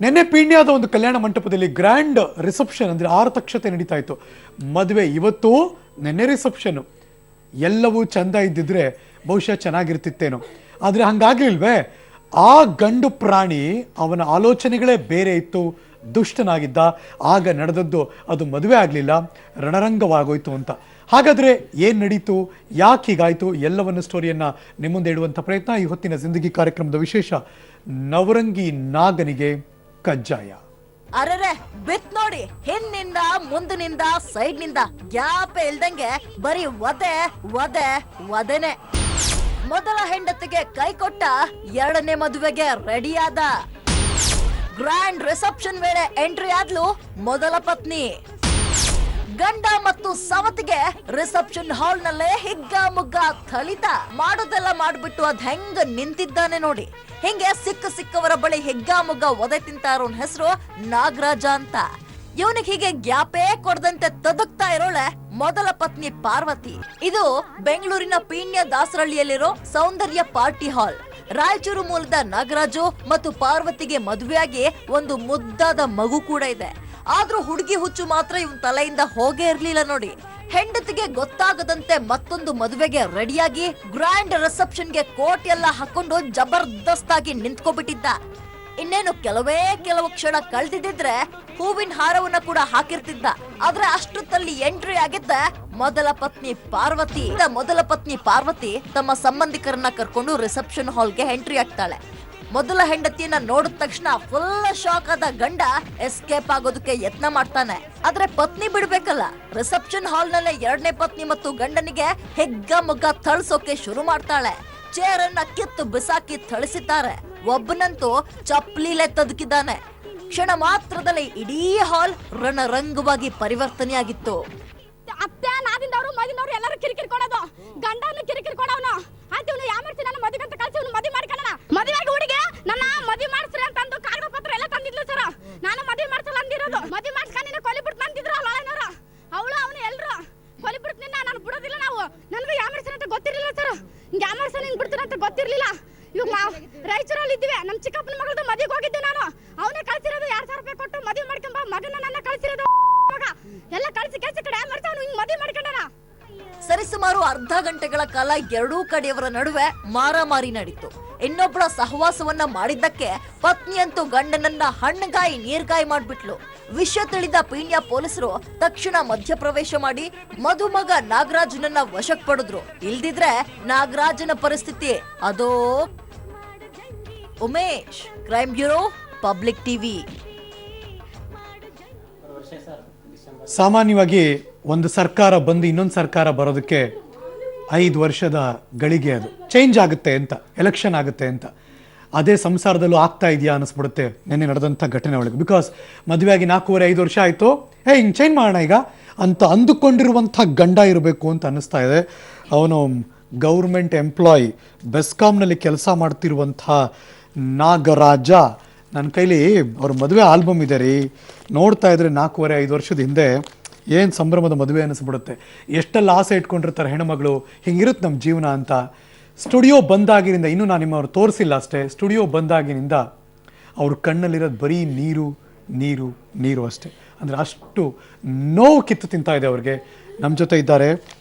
ನೆನ್ನೆ ಪೀಣ್ಯದ ಒಂದು ಕಲ್ಯಾಣ ಮಂಟಪದಲ್ಲಿ ಗ್ರ್ಯಾಂಡ್ ರಿಸೆಪ್ಷನ್ ಅಂದ್ರೆ ಆರತಕ್ಷತೆ ನಡೀತಾ ಇತ್ತು. ಮದುವೆ ಇವತ್ತು, ನೆನ್ನೆ ರಿಸೆಪ್ಷನ್. ಎಲ್ಲವೂ ಚಂದ ಇದ್ದಿದ್ರೆ ಬಹುಶಃ ಚೆನ್ನಾಗಿರ್ತಿತ್ತೇನೋ. ಆದರೆ ಹಂಗಾಗ್ಲಿಲ್ವೇ? ಆ ಗಂಡು ಪ್ರಾಣಿ ಅವನ ಆಲೋಚನೆಗಳೇ ಬೇರೆ ಇತ್ತು, ದುಷ್ಟನಾಗಿದ್ದ. ಆಗ ನಡೆದದ್ದು ಅದು ಮದುವೆ ಆಗಲಿಲ್ಲ, ರಣರಂಗವಾಗೋಯ್ತು ಅಂತ. ಹಾಗಾದ್ರೆ ಏನ್ ನಡೀತು, ಯಾಕೆ ಹೀಗಾಯ್ತು, ಎಲ್ಲವನ್ನ ಸ್ಟೋರಿಯನ್ನ ನಿಮ್ಮುಂದೆ ಇಡುವಂಥ ಪ್ರಯತ್ನ ಈ ಹೊತ್ತಿನ ಜಿಂದಗಿ ಕಾರ್ಯಕ್ರಮದ ವಿಶೇಷ. ನವರಂಗಿ ನಾಗನಿಗೆ ಕಜ್ಜಾಯ. ಅರೆರೆ ಬಿತ್ ನೋಡಿ, ಹಿಂದಿನಿಂದ ಮುಂದಿನಿಂದ ಸೈಡ್ ನಿಂದ ಗ್ಯಾಪ್ ಇಲ್ದಂಗೆ ಬರೀ ವದೆನೆ. ಮೊದಲ ಹೆಂಡತಿಗೆ ಕೈ ಕೊಟ್ಟ, ಎರಡನೇ ಮದುವೆಗೆ ರೆಡಿ ಆದ. ಗ್ರ್ಯಾಂಡ್ ರಿಸೆಪ್ಷನ್ ವೇಳೆ ಎಂಟ್ರಿ ಆದ್ಲು ಮೊದಲ ಪತ್ನಿ. ಗಂಡ ಮತ್ತು ಸವತಿಗೆ ರಿಸೆಪ್ಷನ್ ಹಾಲ್ ನಲ್ಲೇ ಹಿಗ್ಗ ಮುಗ್ಗ ಥಳಿತ. ಮಾಡೋದೆಲ್ಲ ಮಾಡ್ಬಿಟ್ಟು ಅದ್ ಹೆಂಗ ನಿಂತಿದ್ದಾನೆ ನೋಡಿ. ಹಿಂಗೆ ಸಿಕ್ಕವರ ಬಳಿ ಹಿಗ್ಗ ಮುಗ್ಗ ಒದೆ ತಿಂತಾರೋನ್ ಹೆಸರು ನಾಗರಾಜ ಅಂತ. ಇವನಿಗೆ ಹೀಗೆ ಗ್ಯಾಪೇ ಕೊಡದಂತೆ ತದಕ್ತಾ ಇರೋಳೆ ಮೊದಲ ಪತ್ನಿ ಪಾರ್ವತಿ. ಇದು ಬೆಂಗಳೂರಿನ ಪೀಣ್ಯ ದಾಸರಳ್ಳಿಯಲ್ಲಿರೋ ಸೌಂದರ್ಯ ಪಾರ್ಟಿ ಹಾಲ್. ರಾಯಚೂರು ಮೂಲದ ನಾಗರಾಜು ಮತ್ತು ಪಾರ್ವತಿಗೆ ಮದುವೆಯಾಗಿ ಒಂದು ಮುದ್ದಾದ ಮಗು ಕೂಡ ಇದೆ. ಆದ್ರೂ ಹುಡುಗಿ ಹುಚ್ಚು ಮಾತ್ರ ಇವನ್ ತಲೆಯಿಂದ ಹೋಗೇ ಇರ್ಲಿಲ್ಲ ನೋಡಿ. ಹೆಂಡತಿಗೆ ಗೊತ್ತಾಗದಂತೆ ಮತ್ತೊಂದು ಮದುವೆಗೆ ರೆಡಿಯಾಗಿ ಗ್ರ್ಯಾಂಡ್ ರಿಸೆಪ್ಷನ್ಗೆ ಕೋಟ್ ಎಲ್ಲ ಹಾಕೊಂಡು ಜಬರ್ದಸ್ತ್ ಆಗಿ ನಿಂತ್ಕೊಬಿಟ್ಟಿದ್ದ. ಇನ್ನೇನು ಕೆಲವು ಕ್ಷಣ ಕಳೆದಿದ್ರೆ ಹೂವಿನ ಹಾರವನ್ನ ಕೂಡ ಹಾಕಿರ್ತಿದ್ದ. ಆದ್ರೆ ಅಷ್ಟೊತ್ತಲ್ಲಿ ಎಂಟ್ರಿ ಆಗಿದ್ದ ಮೊದಲ ಪತ್ನಿ ಪಾರ್ವತಿ ತಮ್ಮ ಸಂಬಂಧಿಕರನ್ನ ಕರ್ಕೊಂಡು ರಿಸೆಪ್ಷನ್ ಹಾಲ್ಗೆ ಎಂಟ್ರಿ ಆಗ್ತಾಳೆ. ಮೊದಲ ಹೆಂಡತಿಯನ್ನ ನೋಡಿದ ತಕ್ಷಣ ಫುಲ್ ಶಾಕ್ ಆದ ಗಂಡ ಎಸ್ಕೇಪ್ ಆಗೋದಕ್ಕೆ ಯತ್ನ ಮಾಡ್ತಾನೆ. ಆದ್ರೆ ಪತ್ನಿ ಬಿಡ್ಬೇಕಲ್ಲ. ರಿಸೆಪ್ಷನ್ ಹಾಲ್ ನಲ್ಲೇ ಎರಡನೇ ಪತ್ನಿ ಮತ್ತು ಗಂಡನಿಗೆ ಹೆಗ್ಗ ಮುಗ್ಗ ಥಳಿಸೋಕೆ ಶುರು ಮಾಡ್ತಾಳೆ. ಚೇರ್ ಅನ್ನ ಕಿತ್ತು ಬಿಸಾಕಿ ಥಳಿಸಿದ್ದಾರೆ. ಒಬ್ಬನಂತೂ ಚಪ್ಲಿಲೆ ತದುಕಿದ್ದಾನೆ. ಕ್ಷಣ ಮಾತ್ರದಲ್ಲಿ ಇಡೀ ಹಾಲ್ ರಣರಂಗವಾಗಿ ಪರಿವರ್ತನೆಯಾಗಿತ್ತು. ಅತ್ತೆ ನಾದಿಂದವರು ಮದಿನವರು ಎಲ್ಲರೂ ಕಿರಿಕಿರಿ ಕೊಡೋದು, ಗಂಡನ ಕಿರಿಕಿರಿ ಕೊಡೋನು. ಆಯ್ತು ಇವ್ನು ಯಾವ ಮಾಡ್ತೀನಿ, ನಾನು ಮದುವೆ ಅಂತ ಕಳ್ಸಿ ಇವ್ನು ಮದುವೆ ಮಾಡ್ಕೊಳ್ಳೋಣ. ಮದುವೆಗೆ ಹುಡುಗಿ ನನ್ನ ಮದುವೆ ಮಾಡಿಸ್ರಿ ಅಂತಂದು ಕಾಗದ ಪತ್ರ ಎಲ್ಲ ತಂದಿದ್ಲು ಸರ್. ನಾನು ಮದುವೆ ಮಾಡ್ಸಲ್ಲ ಅಂದಿರೋದು. ಮದುವೆ ಮಾಡ್ಸ್ಕೊಂಡು ಕೊಲಿ ಬಿಟ್ಟು ಬಂದಿದ್ರು ಅಲ್ಲನವರು. ಅವಳು ಅವನು ಎಲ್ಲರೂ ಕೊಲಿ ಬಿಟ್ಟು ನಿನ್ನ ನಾನು ಬಿಡೋದಿಲ್ಲ. ನಾವು ನನಗೂ ಯಾವ ಮಾಡ್ತೀನಿ ಅಂತ ಗೊತ್ತಿರಲಿಲ್ಲ ಸರ್. ಯಾವ ಮಾಡ್ಸ ನಿಂಗೆ ಬಿಡ್ತೀನಿ ಅಂತ ಗೊತ್ತಿರಲಿಲ್ಲ. ಇವಾಗ ನಾವು ರಾಯಚೂರಲ್ಲಿ ಇದ್ವಿ. ನಮ್ಮ ಚಿಕ್ಕಪ್ಪನ ಮಗಳದು ಮದುವೆಗೆ ಹೋಗಿದ್ದೆ ನಾನು. ಅವನೇ ಕಳ್ಸಿರೋದು 2,000 ರೂಪಾಯಿ ಕೊಟ್ಟು ಮದುವೆ ಮಾಡ್ಕೊಂಬ ಮಗನ ನನ್ನ ಕಳ್ಸಿರೋದು. ಎಲ್ಲ ಕಳ್ಸಿ ಕೆಲಸ ಕಡೆ ಮಾಡ್ತಾವನು ಹಿಂಗ್ ಮದುವೆ ಮಾಡ್ಕೊಂಡಾನ. ಸರಿಸುಮಾರು ಅರ್ಧ ಗಂಟೆಗಳ ಕಾಲ ಎರಡೂ ಕಡೆಯವರ ನಡುವೆ ಮಾರಾಮಾರಿ ನಡೀತು. ಇನ್ನೊಬ್ಬಳ ಸಹವಾಸವನ್ನ ಮಾಡಿದ್ದಕ್ಕೆ ಪತ್ನಿಯಂತೂ ಗಂಡನನ್ನ ಹಣ್ಣಗಾಯಿ ನೀರ್ಗಾಯಿ ಮಾಡ್ಬಿಟ್ಲು. ವಿಷಯ ತಿಳಿದ ಪೀಣ್ಯ ಪೊಲೀಸರು ತಕ್ಷಣ ಮಧ್ಯಪ್ರವೇಶ ಮಾಡಿ ಮಧುಮಗ ನಾಗರಾಜನನ್ನ ವಶಕ್ಕೆ ಪಡೆದ್ರು. ಇಲ್ದಿದ್ರೆ ನಾಗರಾಜನ ಪರಿಸ್ಥಿತಿ ಅದೋ. Umesh, crime bureau, public TV. ಸಾಮಾನ್ಯವಾಗಿ ಒಂದು ಸರ್ಕಾರ ಬಂದು ಇನ್ನೊಂದು ಸರ್ಕಾರ ಬರೋದಕ್ಕೆ 5 ವರ್ಷದ ಗಳಿಗೆ, ಅದು ಚೇಂಜ್ ಆಗುತ್ತೆ ಅಂತ, ಎಲೆಕ್ಷನ್ ಆಗುತ್ತೆ ಅಂತ. ಅದೇ ಸಂಸಾರದಲ್ಲೂ ಆಗ್ತಾ ಇದೆಯಾ ಅನ್ನಿಸ್ಬಿಡುತ್ತೆ ನೆನ್ನೆ ನಡೆದಂಥ ಘಟನೆ ಒಳಗೆ. ಬಿಕಾಸ್ ಮದುವೆಯಾಗಿ 4.5 ವರ್ಷ ಆಯಿತು, ಹಿಂಗೆ ಚೇಂಜ್ ಮಾಡೋಣ ಈಗ ಅಂತ ಅಂದುಕೊಂಡಿರುವಂಥ ಗಂಡ ಇರಬೇಕು ಅಂತ ಅನ್ನಿಸ್ತಾ ಇದೆ. ಅವನು ಗೌರ್ಮೆಂಟ್ ಎಂಪ್ಲಾಯಿ, ಬೆಸ್ಕಾಂನಲ್ಲಿ ಕೆಲಸ ಮಾಡ್ತಿರುವಂಥ ನಾಗರಾಜ. ನನ್ನ ಕೈಲಿ ಅವ್ರ ಮದುವೆ ಆಲ್ಬಮ್ ಇದೆ ರೀ, ನೋಡ್ತಾ ಇದ್ರೆ 4.5 ವರ್ಷದ ಹಿಂದೆ ಏನು ಸಂಭ್ರಮದ ಮದುವೆ ಅನ್ನಿಸ್ಬಿಡುತ್ತೆ. ಎಷ್ಟೆಲ್ಲ ಆಸೆ ಇಟ್ಕೊಂಡಿರ್ತಾರೆ ಹೆಣ್ಮಗಳು, ಹಿಂಗಿರುತ್ತೆ ನಮ್ಮ ಜೀವನ ಅಂತ. ಸ್ಟುಡಿಯೋ ಬಂದಾಗಿನಿಂದ, ಇನ್ನೂ ನಾನು ನಿಮ್ಮವ್ರು ತೋರಿಸಿಲ್ಲ ಅಷ್ಟೇ, ಸ್ಟುಡಿಯೋ ಬಂದಾಗಿನಿಂದ ಅವ್ರ ಕಣ್ಣಲ್ಲಿರೋದು ಬರೀ ನೀರು ನೀರು ನೀರು ಅಷ್ಟೇ. ಅಂದರೆ ಅಷ್ಟು ನೋವು ಕಿತ್ತು ತಿಂತಾ ಇದೆ ಅವ್ರಿಗೆ. ನಮ್ಮ ಜೊತೆ ಇದ್ದಾರೆ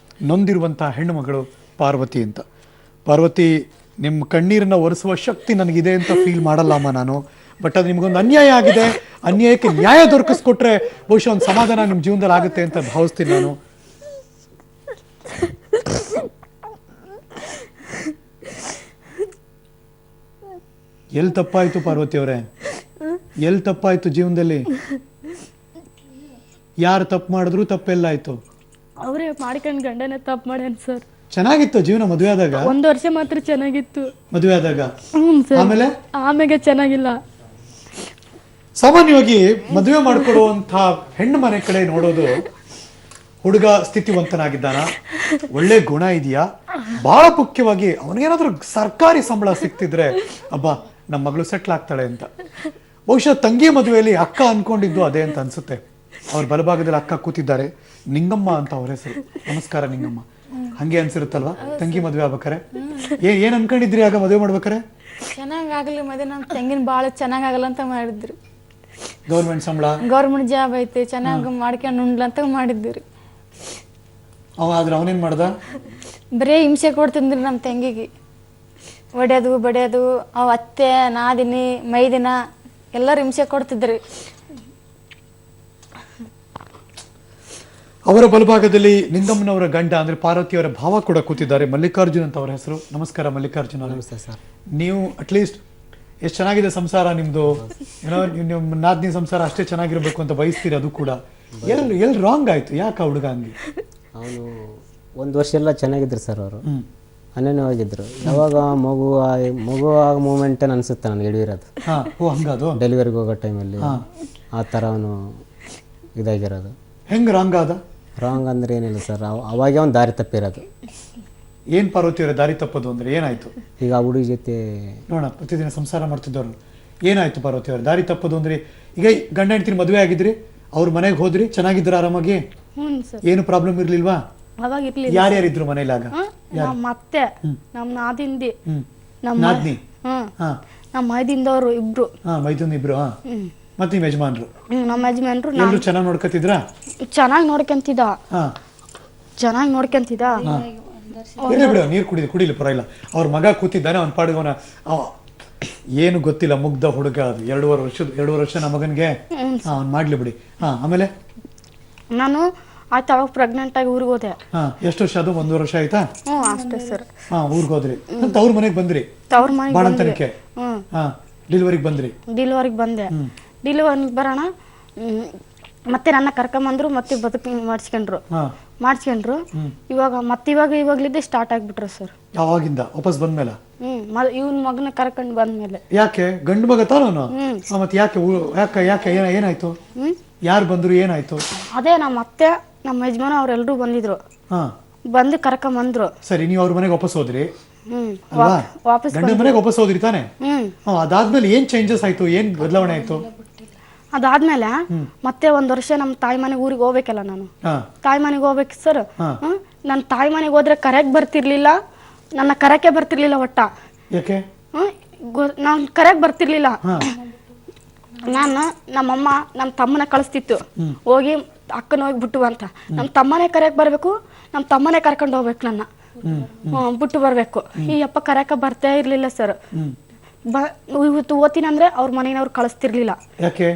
ನೊಂದಿರುವಂಥ ಹೆಣ್ಣುಮಗಳು ಪಾರ್ವತಿ ಅಂತ. ಪಾರ್ವತಿ, ನಿಮ್ಮ ಕಣ್ಣೀರನ್ನು ಒರೆಸುವ ಶಕ್ತಿ ನನಗಿದೆ ಅಂತ ಫೀಲ್ ಮಾಡಲ್ಲಮ್ಮ ನಾನು. ಬಟ್ ಅದು ನಿಮಗೊಂದು ಅನ್ಯಾಯ ಆಗಿದೆ. ಅನ್ಯಾಯಕ್ಕೆ ನ್ಯಾಯ ದೊರಕಿಸ್ಕೊಟ್ರೆ ಬಹುಶಃ ಒಂದು ಸಮಾಧಾನ ನಿಮ್ಮ ಜೀವನದಲ್ಲಿ ಆಗುತ್ತೆ ಅಂತ ಭಾವಿಸ್ತೀನಿ ನಾನು. ಎಲ್ಲಿ ತಪ್ಪಾಯ್ತು ಪಾರ್ವತಿ ಅವರೇ, ಎಲ್ಲಿ ತಪ್ಪಾಯ್ತು ಜೀವನದಲ್ಲಿ? ಯಾರು ತಪ್ಪು ಮಾಡಿದ್ರು ತಪ್ಪೆಲ್ಲ ಆಯ್ತು? ಅವರೇ ಮಾಡ್ಕೊಂಡು ಗಂಡನೇ ತಪ್ಪು ಮಾಡ್ಯಾನ ಸರ್. ಚೆನ್ನಾಗಿತ್ತು ಜೀವನ ಮದುವೆ ಆದಾಗ? 1 ವರ್ಷ ಮಾತ್ರ ಚೆನ್ನಾಗಿತ್ತು ಮದುವೆ ಆದಾಗ. ಆಮೇಲೆ ಆಮೇಲೆ ಚೆನ್ನಾಗಿಲ್ಲ. ಸಾಮಾನ್ಯವಾಗಿ ಮದುವೆ ಮಾಡಿಕೊಡುವಂಥ ಹೆಣ್ಣು ಮನೆ ಕಡೆ ನೋಡೋದು, ಹುಡುಗ ಸ್ಥಿತಿವಂತನಾಗಿದ್ದಾನ, ಒಳ್ಳೆ ಗುಣ ಇದೆಯಾ, ಬಹಳ ಮುಖ್ಯವಾಗಿ ಅವನಿಗೇನಾದ್ರೂ ಸರ್ಕಾರಿ ಸಂಬಳ ಸಿಕ್ತಿದ್ರೆ ಅಬ್ಬಾ ನಮ್ಮ ಮಗಳು ಸೆಟ್ಲ್ ಆಗ್ತಾಳೆ ಅಂತ. ಬಹುಶಃ ತಂಗಿ ಮದುವೆಯಲ್ಲಿ ಅಕ್ಕ ಅನ್ಕೊಂಡಿದ್ದು ಅದೇ ಅಂತ ಅನ್ಸುತ್ತೆ. ಅವ್ರ ಬಲಭಾಗದಲ್ಲಿ ಅಕ್ಕ ಕೂತಿದ್ದಾರೆ, ನಿಂಗಮ್ಮ ಅಂತ ಅವ್ರ ಹೆಸರು. ನಮಸ್ಕಾರ ನಿಂಗಮ್ಮ. ಹಂಗೆ ಅನ್ಸಿರುತ್ತಲ್ವಾ ತಂಗಿ ಮದುವೆ ಆಗ್ಬೇಕಾರೆ? ಏನ್ ಅನ್ಕೊಂಡಿದ್ರಿ ಆಗ ಮದುವೆ ಮಾಡ್ಬೇಕಾರೆ? ಚೆನ್ನಾಗಾಗಲಿ ಮದುವೆ, ನಮ್ಮ ತಂಗಿನ ಭಾಳ ಚೆನ್ನಾಗಾಗಲ್ಲ ಅಂತ ಮಾಡಿದ್ರು. ಗೌರ್ಮೆಂಟ್ ಸಂಬಳ ಗೌರ್ಮೆಂಟ್ ಜಾಬ್ ಐತಿ ಚೆನ್ನಾಗಿ ಮಾಡ್ಕೊಂಡು ಉಣ್ಲಂತ ಮಾಡಿದ್ದೀರಿ. ಆದ್ರೆ ಅವನೇನ್ ಮಾಡ್ದ? ಬರೀ ಹಿಂಸೆ ಕೊಡ್ತಿದ್ರಿ ನಮ್ಮ ತಂಗಿಗೆ, ಹೊಡೆಯೋದು ಬಡಿಯೋದು. ಅವ್ ಅತ್ತೆ ನಾದಿನಿ ಮೈದಿನ ಎಲ್ಲರೂ ಹಿಂಸೆ ಕೊಡ್ತಿದ್ರಿ. ಅವರ ಬಲಭಾಗದಲ್ಲಿ ನಿಂಗಮ್ಮನವರ ಗಂಡ ಅಂದ್ರೆ ಪಾರ್ವತಿಯವರ ಭಾವ ಕೂಡ ಕೂತಿದ್ದಾರೆ, ಮಲ್ಲಿಕಾರ್ಜುನ್ ಅಂತ ಅವರ ಹೆಸರು. ನಮಸ್ಕಾರ ಮಲ್ಲಿಕಾರ್ಜುನ್ ಅವರೇ. ನಮಸ್ತೆ ಸರ್. ನೀವು ಅಟ್ಲೀಸ್ಟ್ ಎಷ್ಟು ಚೆನ್ನಾಗಿದೆ ಸಂಸಾರ ನಿಮ್ದು, ಏನೋ ನಿಮ್ಮ ನಾದಿನಿ ಸಂಸಾರ ಅಷ್ಟೇ ಚೆನ್ನಾಗಿರ್ಬೇಕು ಅಂತ ಬಯಸ್ತೀರಿ. ಅದು ಕೂಡ ಎಲ್ಲಿ ರಾಂಗ್ ಆಯ್ತು? ಯಾಕೆ ಆ ಹುಡುಗ ಹಂಗೆ? ಅವನು 1 ವರ್ಷ ಎಲ್ಲ ಚೆನ್ನಾಗಿದ್ರು ಸರ್. ಅವರು ಅನ್ಯೋನ್ಯವಾಗಿದ್ರು. ಯಾವಾಗ ಮಗು ಆಗೋ ಮೂಮೆಂಟ್ ಅನ್ಸುತ್ತೆ ನನಗೆ ಎಡವಿರೋದು. ಹಂಗದು ಡೆಲಿವರಿಗೆ ಹೋಗೋ ಟೈಮಲ್ಲಿ ಆ ಥರ ಅವನು ಇದಾಗಿರೋದು. ಹೆಂಗ್ ರಾಂಗ್ ಆದ? ರಾಂಗ್ ಅಂದ್ರೆ ಏನಿಲ್ಲ ಸರ್, ಅವಾಗೇ ಅವ್ನು ದಾರಿ ತಪ್ಪಿರೋದು. ಏನ್ ಪಾರ್ವತಿಯವರ ದಾರಿ ತಪ್ಪೋದು ಅಂದ್ರೆ ಏನಾಯ್ತು? ಈಗ ಆ ಹುಡುಗಿ ಜೊತೆ ನೋಡ ಪ್ರತಿದಿನ ಸಂಸಾರ ಮಾಡ್ತಿದ್ದವ್ರು, ಏನಾಯ್ತು ಪಾರ್ವತಿಯವರ ದಾರಿ ತಪ್ಪೋದು ಅಂದ್ರೆ? ಈಗ ಗಂಡ ಹೆಂಡತಿನ ಮದುವೆ ಆಗಿದ್ರಿ, ಅವ್ರ ಮನೆಗೆ ಹೋದ್ರಿ, ಚೆನ್ನಾಗಿದ್ರ ಆರಾಮಾಗಿ, ಹ್ಞೂ ಸರ್. ಏನು ಪ್ರಾಬ್ಲಮ್ ಇರ್ಲಿಲ್ವಾ? ಅವಾಗ ಇರ್ಲಿಲ್ಲ. ಯಾರ್ಯಾರಿದ್ರು ಮನೇಲಿ ಆಗ? ನಮ್ಮ ಅತ್ತೆ, ನಮ್ಮ ನಾದಿಂದಿ, ನಮ್ಮ ನಾದ್ನಿ, ನಮ್ಮ ಮೈದಿಂದವ್ರು ಇಬ್ರು, ಮೈದುನ್ ಇಬ್ರು, ಮತ್ತೆ ನಿಮ್ ಯಜಮಾನ್ರು, ನಮ್ಮ ಯಜಮಾನ್ರು. ಎಲ್ರು ಚೆನ್ನಾಗಿ ನೋಡ್ಕತಿದ್ರ? ಚೆನ್ನಾಗಿ ನೋಡ್ಕೊಂತಿದ್ದ, ಚೆನ್ನಾಗಿ ನೋಡ್ಕೊಂತಿದ್ದ. ಇರ್ಲಿ ಬಿಡು, ನೀರು ಕುಡಿಲಿ ಪರವಾಗಿಲ್ಲ. ಅವ್ರ ಮಗ ಕೂತಿದ್ದಾನೆ, ಅವ್ನ ಪಾಡಿಗೆ ಏನು ಗೊತ್ತಿಲ್ಲ, ಮುಗ್ಧ ಹುಡುಗ. ಅದು 2.5 ವರ್ಷ ನಮ್ಮ ಮಗನ್ಗೆ. ಅವ್ನು ಮಾಡ್ಲಿ ಬಿಡಿ. ಆಮೇಲೆ ನಾನು ಆಯ್ತು ಅವಾಗ ಪ್ರೆಗ್ನೆಂಟ್ ಆಗಿ ಊರಿಗೆ ಹೋದೆ. ಎಷ್ಟು ವರ್ಷ ಅದು? 1 ವರ್ಷ ಆಯ್ತಾ? ಅಷ್ಟೇ ಸರ್. ಊರಿಗೆ ಹೋದ್ರಿ, ಅವ್ರ ಮನೆಗೆ ಬಂದ್ರಿ, ತವ್ರ ಮನೆಗೆ ಬಾಣಂತನಕ್ಕೆ ಡೆಲಿವರಿಗೆ ಬಂದ್ರಿ. ಡೆಲಿವರಿಗೆ ಬಂದೆ. ಡೆಲಿವರಿಗೆ ಬರೋಣ ಮತ್ತೆ ನನ್ನ ಕರ್ಕೊಂಬಂದ್ರು, ಮತ್ತೆ ಬದುಕು ಮಾಡಿಸ್ಕೊಂಡ್ರು. ಇವಾಗ್ಲಿದ್ದೆ ಸ್ಟಾರ್ಟ್ ಆಗ್ಬಿಟ್ರು ಸರ್. ಯಾವಾಗಿಂದ? ವಾಪಸ್ ಬಂದ್ಮೇಲೆ? ಇವನ್ ಮಗನ ಕರ್ಕೊಂಡ್ ಬಂದ್ಮೇಲೆ. ಯಾಕೆ? ಗಂಡು ಮಗ ತಾನು. ಮತ್ತೆ ಯಾಕೆ ಏನಾಯ್ತು? ಯಾರು ಬಂದ್ರು, ಏನಾಯ್ತು? ಅದೇ ನಮ್ಮ ಅತ್ತೆ ನಮ್ಮ ಯಜಮಾನ ಅವ್ರೆಲ್ರೂ ಬಂದಿದ್ರು, ಬಂದು ಕರ್ಕೊಂಬಂದ್ರು. ಸರಿ, ನೀವು ಅವ್ರ ಮನೆಗೆ ವಾಪಸ್ ಹೋದ್ರಿ ವಾಪಸ್ ಗಂಡ ಮನೆಗೆ ವಾಪಸ್ ಹೋದ್ರಿ ತಾನೆ? ಅದಾದ್ಮೇಲೆ ಏನ್ ಚೇಂಜಸ್ ಆಯ್ತು? ಏನ್ ಬದಲಾವಣೆ ಆಯ್ತು? ಅದಾದ್ಮೇಲೆ ಮತ್ತೆ 1 ವರ್ಷ ನಮ್ಮ ತಾಯಿ ಮನೆಗೆ ಊರಿಗೆ ಹೋಗ್ಬೇಕಲ್ಲ ನಾನು. ತಾಯಿ ಮನೆಗೆ ಹೋಗ್ಬೇಕು ಸರ್. ನನ್ನ ತಾಯಿ ಮನೆಗೆ ಹೋದ್ರೆ ಕರೆಕ್ ಬರ್ತಿರ್ಲಿಲ್ಲ, ನನ್ನ ಕರಕ್ಕೆ ಬರ್ತಿರ್ಲಿಲ್ಲ ಒಟ್ಟ. ಯಾಕೆ? ನಾನು ಕರೆಕ್ ಬರ್ತಿರ್ಲಿಲ್ಲ. ನಾನು ನಮ್ಮಮ್ಮ ನಮ್ಮ ತಮ್ಮನ ಕಳಿಸ್ತಿತ್ತು, ಹೋಗಿ ಅಕ್ಕನ ಹೋಗಿ ಬಿಟ್ಟು ಅಂತ. ನಮ್ಮ ತಮ್ಮನೇ ಕರೆಕ್ ಬರ್ಬೇಕು, ನಮ್ಮ ತಮ್ಮನೇ ಕರ್ಕೊಂಡು ಹೋಗ್ಬೇಕು ನನ್ನ, ಬಿಟ್ಟು ಬರ್ಬೇಕು. ಈ ಅಪ್ಪ ಕರೆಕ ಬರ್ತೇ ಇರ್ಲಿಲ್ಲ ಸರ್. ಇವತ್ತು ಓದ್ತೀನಿ ಅಂದ್ರೆ ಅವ್ರ ಮನೆಯವ್ರು ಕಳಿಸ್ತಿರ್ಲಿಲ್ಲ. ಯಾಕೆ?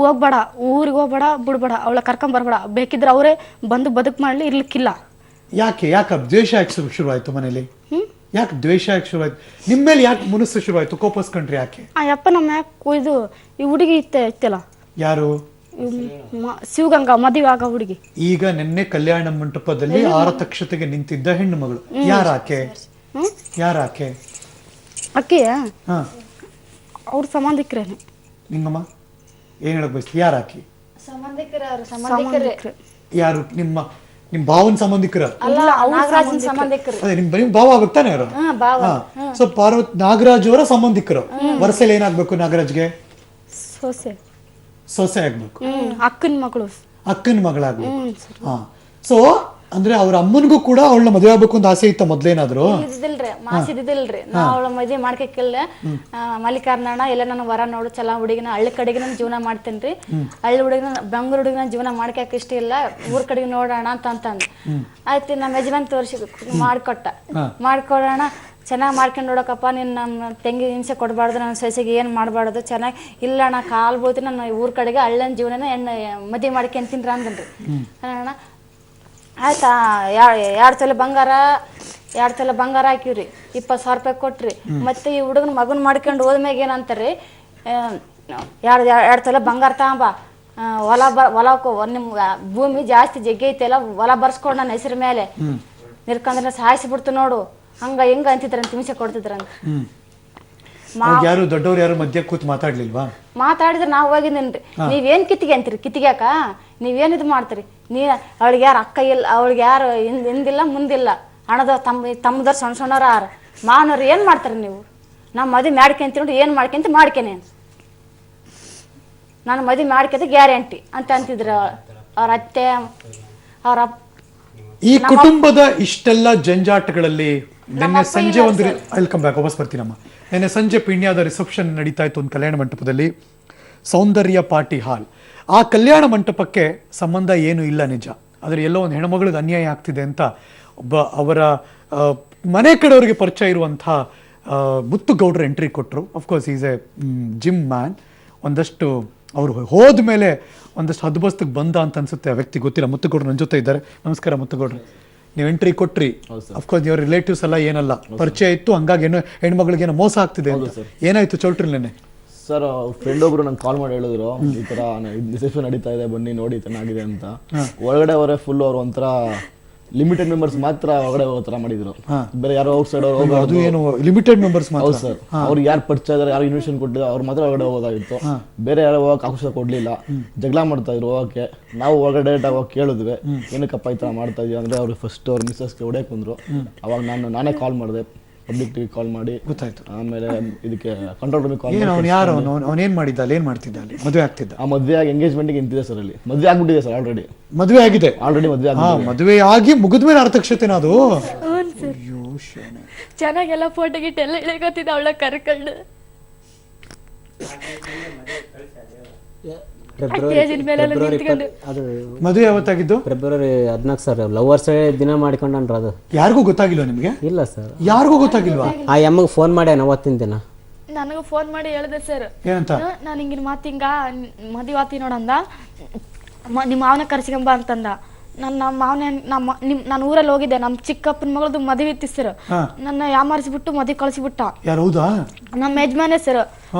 ಹೋಗ್ಬೇಡ, ಊರಿಗೆ ಹೋಗ್ಬೇಡ, ಬಿಡ್ಬೇಡ, ಅವಳ ಕರ್ಕೊಂಡ್ ಬರ್ಬೇಡ, ಬೇಕಿದ್ರೆ ಅವರೇ ಬಂದು ಬದುಕು ಮಾಡ್ಲಿ, ಇರ್ಲಿಕ್ಕಿಲ್ಲ. ಯಾಕೆ ದ್ವೇಷ ಯಾಕೆ ಶುರು ಆಯ್ತು ಮನೇಲಿ? ಯಾಕೆ ದ್ವೇಷ ಯಾಕೆ ಶುರು ಆಯ್ತು ನಿಮ್ಮ ಮೇಲೆ? ಯಾಕೆ ಮುನಿಸು ಶುರು ಆಯ್ತು? ಕೋಪಸ್ಕೊಂಡ್ರಿ ಯಾಕೆ? ಆ ಯಪ್ಪ ನಮ್ಮ ಇದು ಈ ಹುಡುಗಿ ಇತ್ತಲ್ಲ, ಯಾರು? ಶಿವಗಂಗಾ ಮದುವೆ ಆಗ ಹುಡುಗಿ. ಈಗ ನಿನ್ನೆ ಕಲ್ಯಾಣ ಮಂಟಪದಲ್ಲಿ ಆರತಕ್ಷತೆಗೆ ನಿಂತಿದ್ದ ಹೆಣ್ಣು ಮಗಳು ಯಾರಾಕೆ? ಅಕ್ಕಿ ಅವ್ರ ಸಂಬಂಧಿಕರೇನೆ. ನಿಂಗಮ್ಮ ಏನ್ ಹೇಳಕ್ ಬಯಸ್ತಿ? ಯಾರಾಕಿ? ಯಾರು? ನಿಮ್ ಭಾವನ ಸಂಬಂಧಿಕರ? ಅದೇ ನಿಮ್ ಭಾವ ಆಗುತ್ತಾನೆ ಅವರು. ಸೊ ಪಾರ್ವತಿ ನಾಗರಾಜ್ ಅವರ ಸಂಬಂಧಿಕರು. ವರ್ಷದಲ್ಲಿ ಏನಾಗ್ಬೇಕು ನಾಗರಾಜ್ಗೆ? ಸೊಸೆ ಆಗ್ಬೇಕು, ಅಕ್ಕನ ಮಗಳಾಗ್ಬೇಕು. ಸೊ ಅಂದ್ರೆ ಅವ್ರ ಅಮ್ಮನಿಗೂ ಕೂಡ ಅವಳನ್ನ ಮದುವೆ ಆಗ್ಬೇಕು ಅಂತ ಆಸೆ ಇತ್ತ ಮೊದ್ಲೇನಾದ್ರು? ಮಾಸಿದಿಲ್ರಿ, ನಾ ಅವಳ ಮದುವೆ ಮಾಡ್ಕಿಲ್ಲ. ಮಲ್ಲಿಕಾರ್ಜುನ ಎಲ್ಲ ನನ್ನ ವರ ನೋಡು, ಚಲೋ ಹುಡುಗಿನ ಹಳ್ಳಿ ಕಡೆಗೆ ನಾನು ಜೀವನ ಮಾಡ್ತೇನ್ರಿ, ಹಳ್ಳಿ ಹುಡುಗಿನ ಬೆಂಗಳೂರು ಹುಡುಗಿನ ಜೀವನ ಮಾಡ್ಕೊಕ್ ಇಷ್ಟ ಇಲ್ಲ, ಊರ್ ಕಡೆಗೆ ನೋಡೋಣ ಅಂತಂದ್. ಆಯ್ತು, ನಮ್ಮ ಯಜಮಾನ್ ತೋರಿಸಿ ಮಾಡ್ಕೊಡೋಣ, ಚೆನ್ನಾಗಿ ಮಾಡ್ಕೊಂಡು ನೋಡಕಪ್ಪ, ನೀನು ನಮ್ಮ ತಂಗಿ ಹಿಂಸೆ ಕೊಡಬಾರ್ದು, ನನ್ನ ಸೊಸೆಗೆ ಏನು ಮಾಡಬಾರ್ದು, ಚೆನ್ನಾಗಿ ಇಲ್ಲ ಅಣ್ಣ ಕಾಲು ಬೋತಿ ನನ್ನ ಊರ್ ಕಡೆಗೆ ಹಳ್ಳಿನ ಜೀವನ ಮದುವೆ ಮಾಡ್ಕೊಂತೀನ್ರಿ ಅಂದ್ರಿ. ಅಣ್ಣ ಆಯ್ತಾ, 2 ತೊಲೆ ಬಂಗಾರ ಹಾಕಿವ್ರಿ, 20,000 ರೂಪಾಯಿ ಕೊಟ್ರಿ. ಮತ್ತೆ ಈ ಹುಡುಗನ ಮಗನ್ ಮಾಡ್ಕೊಂಡು ಹೋದ್ಮ್ಯಾಗ ಏನಂತಾರ್ರಿ, 2 ತೊಲೆ ಬಂಗಾರ ತಗೊಂಬ, ಹೊಲಕ್ಕೂ ನಿಮ್ಮ ಭೂಮಿ ಜಾಸ್ತಿ ಜಗ್ಗಿ ಐತೆಲ್ಲ, ಹೊಲ ಬರ್ಸ್ಕೊಂಡು ನನ್ನ ಹೆಸರು ಮೇಲೆ ನಿರ್ಕಂದ್ರೆ ಸಾಯಿಸಿಬಿಡ್ತು ನೋಡು, ಹಂಗ ಹೆಂಗ ಅಂತಿದ್ರಂತ, ಹಿಂಸೆ ಕೊಡ್ತಿದ್ರಂತ. ಯಾರು ದೊಡ್ಡವ್ರು ಯಾರು ಮಧ್ಯ ಕೂತ್ ಮಾತಾಡ್ಲಿಲ್ವಾ? ಮಾತಾಡಿದ್ರೆ ನಾವು ಹೋಗಿದ್ದೇನ್ರಿ. ನೀವೇನ್ ಕಿತ್ತಿಗೆ ಅಂತೀರಿ? ಕಿತ್ತಿಗ್ಯಾಕ ನೀವೇನ್ ಇದು ಮಾಡ್ತೀರಿ? ಅವಳಿಗೆ ಯಾರು ಅಕ್ಕ ಇಲ್ಲ, ಅವಳಿಗೆ ಯಾರು ಹಿಂದಿಲ್ಲ ಮುಂದಿಲ್ಲ, ಹಣದ ತಮ್ಮದವ್ರು ಸಣ್ಣವ್ರ ಮಾವನವ್ರು ಏನ್ ಮಾಡ್ತಾರೆ ನೀವು? ನಾವು ಮದುವೆ ಮಾಡ್ಕೊಂತೀವಿ ನೋಡಿ, ಏನ್ ಮಾಡ್ಕೊಂತ ನಾನು ಮದುವೆ ಮಾಡ್ಕೊಂತ ಗ್ಯಾರಂಟಿ ಅಂತ ಅಂತಿದ್ರು ಅವ್ರ ಅತ್ತೆ ಅವ್ರ. ಈ ಕುಟುಂಬದ ಇಷ್ಟೆಲ್ಲ ಜಂಜಾಟಗಳಲ್ಲಿ ನಿನ್ನೆ ಸಂಜೆ ವೆಲ್ಕಮ್ ಬ್ಯಾಕ್, ವಾಪಸ್ ಬರ್ತೀನಮ್ಮ. ನಿನ್ನೆ ಸಂಜೆ ಪಿಣ್ಯದ ರಿಸೆಪ್ಷನ್ ನಡೀತಾ ಇತ್ತು ಒಂದು ಕಲ್ಯಾಣ ಮಂಟಪದಲ್ಲಿ. ಸೌಂದರ್ಯ ಪಾರ್ಟಿ ಹಾಲ್. ಆ ಕಲ್ಯಾಣ ಮಂಟಪಕ್ಕೆ ಸಂಬಂಧ ಏನು ಇಲ್ಲ ನಿಜ, ಆದರೆ ಎಲ್ಲೋ ಒಂದು ಹೆಣ್ಮಗಳಿಗೆ ಅನ್ಯಾಯ ಆಗ್ತಿದೆ ಅಂತ ಒಬ್ಬ ಅವರ ಮನೆ ಕಡೆಯವರಿಗೆ ಪರಿಚಯ ಇರುವಂಥ ಮುತ್ತುಗೌಡರು ಎಂಟ್ರಿ ಕೊಟ್ಟರು. Of course is A gym man. ಒಂದಷ್ಟು ಅವರು ಹೋದ ಮೇಲೆ ಒಂದಷ್ಟು ಹದ್ಬಸ್ತಕ್ಕೆ ಬಂದ ಅಂತ ಅನ್ಸುತ್ತೆ ಆ ವ್ಯಕ್ತಿ, ಗೊತ್ತಿಲ್ಲ. ಮುತ್ತುಗೌಡರು ನನ್ನ ಜೊತೆ ಇದ್ದಾರೆ. ನಮಸ್ಕಾರ ಮುತ್ತುಗೌಡ್ರು. ನೀವು ಎಂಟ್ರಿ ಕೊಟ್ರಿ, ಅಫ್ಕೋರ್ಸ್ ಇವ್ರ ರಿಲೇಟಿವ್ಸ್ ಎಲ್ಲ ಏನಲ್ಲ, ಪರಿಚಯ ಇತ್ತು, ಹಂಗಾಗಿ ಏನೋ ಹೆಣ್ಮಗಳಿಗೆ ಏನೋ ಮೋಸ ಆಗ್ತಿದೆ ಅಂತ. ಏನಾಯ್ತು ಚೌಲ್ಟ್ರಿಲೇನೆ? ಸರ್ ಫ್ರೆಂಡ್ ಒಬ್ರು ನಂಗೆ ಕಾಲ್ ಮಾಡಿ ಹೇಳಿದ್ರು, ಈ ತರ ರಿಸೆಪ್ಷನ್ ನಡೀತಾ ಇದೆ, ಬನ್ನಿ ನೋಡಿ ಚೆನ್ನಾಗಿದೆ ಅಂತ. ಒಳಗಡೆ ಅವರೇ ಫುಲ್ ಅವ್ರು ಒಂಥರ ಲಿಮಿಟೆಡ್ ಮೆಂಬರ್ಸ್ ಮಾತ್ರ ಒಳಗಡೆ ಹೋಗೋ ತರ ಮಾಡಿದ್ರು. ಬೇರೆ ಯಾರೋ ಔಟ್ ಸೈಡ್ ಅವ್ರು ಅದು ಏನು ಲಿಮಿಟೆಡ್ ಮೆಂಬರ್ಸ್ ಮಾತ್ರ? ಹೌದು ಸರ್. ಅವ್ರು ಯಾರು ಪರಿಚಯ ಇದಾರೆ, ಯಾರು ಇನ್ವಿಟೇಷನ್ ಕೊಟ್ಟಿದ್ರು ಅವ್ರು ಮಾತ್ರ ಒಳಗಡೆ ಹೋಗೋದಾಗಿತ್ತು. ಬೇರೆ ಯಾರು ಹೋಗಕ್ಕೆ ಅವಕಾಶ ಕೊಡ್ಲಿಲ್ಲ, ಜಗಳ ಮಾಡ್ತಾ ಇದ್ರು ಹೋಗಕ್ಕೆ. ನಾವು ಒಳಗಡೆ ಡೈರೆಕ್ಟ್ ಹೋಗಿ ಕೇಳಿದ್ವಿ, ಏನಕ್ಕಪ್ಪ ಈ ತರ ಮಾಡ್ತಾ ಇದೀವಿ ಅಂದ್ರೆ ಅವ್ರು ಫಸ್ಟ್ ಅವ್ರ ಮಿಸ್ಸಸ್ಗೆ ಹೊಡೆಯಕ್ಕೆ ಬಂದ್ರು. ಅವಾಗ ನಾನೇ ಕಾಲ್ ಮಾಡಿದೆ, ಪಬ್ಲಿಕ್ ಟಿವಿ ಕಾಲ್ ಮಾಡಿ ಗೊತ್ತಾಯ್ತು. ಆಮೇಲೆ ಇದಕ್ಕೆ ಕಂಟ್ರೋಲ್ ರೂಮಿಗೆ ಕಾಲ್ ಏನು ಅವ್ನು ಯಾರು ಅವನೇನ್ ಮಾಡಿದ್ದ ಅಲ್ಲಿ, ಏನ್ ಮಾಡ್ತಿದ್ದ ಅಲ್ಲಿ? ಮದುವೆ ಆಗ್ತಿದ್ದ? ಆ ಮದುವೆ ಆಗಿ ಎಂಗೇಜ್ಮೆಂಟ್ಗೆ ನಿಂತಿದೆ ಸರ್. ಅಲ್ಲಿ ಮದುವೆ ಆಗ್ಬಿಟ್ಟಿದೆ ಸರ್, ಆಲ್ರೆಡಿ ಮದುವೆ ಆಗಿದೆ. ಮದುವೆ ಹಾ, ಮದುವೆ ಆಗಿ ಮುಗಿದ್ಮೇಲೆ ಅರ್ಥಕ್ಷತೆನ ಅದು? ಚೆನ್ನಾಗೆಲ್ಲ ಫೋಟೋ ಗಿಟ್ ಎಲ್ಲ ಇಳಿಗತ್ತಿದ್ದ ಅವಳ ಕರ್ಕೊಂಡು ಅದು ಮದುವೆ ಯಾವತ್ತಾಗಿದ್ದು? February 14 sir. ಲವರ್ಸ್ ದಿನ ಮಾಡಿಕೊಂಡ್ರ ಅದು. ಯಾರಿಗೂ ಗೊತ್ತಾಗಿಲ್ವ ನಿಮ್ಗೆ? ಇಲ್ಲ ಸರ್, ಯಾರಿಗೂ ಗೊತ್ತಾಗಿಲ್ವಾ? ಆ ಎಮ್ಮಗೆ ಫೋನ್ ಮಾಡ್ಯಾನ ಅವತ್ತಿನ ದಿನ. ನನಗೂ ಫೋನ್ ಮಾಡಿ ಹೇಳಿದೆ ಸರ್, ಏನಂತ? ನಾನು ಹಿಂಗಿನ ಮಾತಿಂಗ ಮದುವೆ ಆತಿ ನೋಡಂದ, ನಿಮ್ಮ ಮಾವನ ಕರ್ಸ್ಕೊಂಬ ಅಂತಂದ. ನನ್ನ ಮಾವನ ನಾನು ಊರಲ್ಲಿ ಹೋಗಿದ್ದೆ, ನಮ್ಮ ಚಿಕ್ಕಪ್ಪನ ಮಗಳದು ಮದುವೆ ಇತ್ತು ಸರ್. ನನ್ನ ಯಾಮಾರಿಸ್ಬಿಟ್ಟು ಮದುವೆ ಕಳಿಸಿಬಿಟ್ಟ. ಯಾರು? ಹೌದಾ? ನಮ್ಮ ಯಜಮಾನೇ ಸರ್.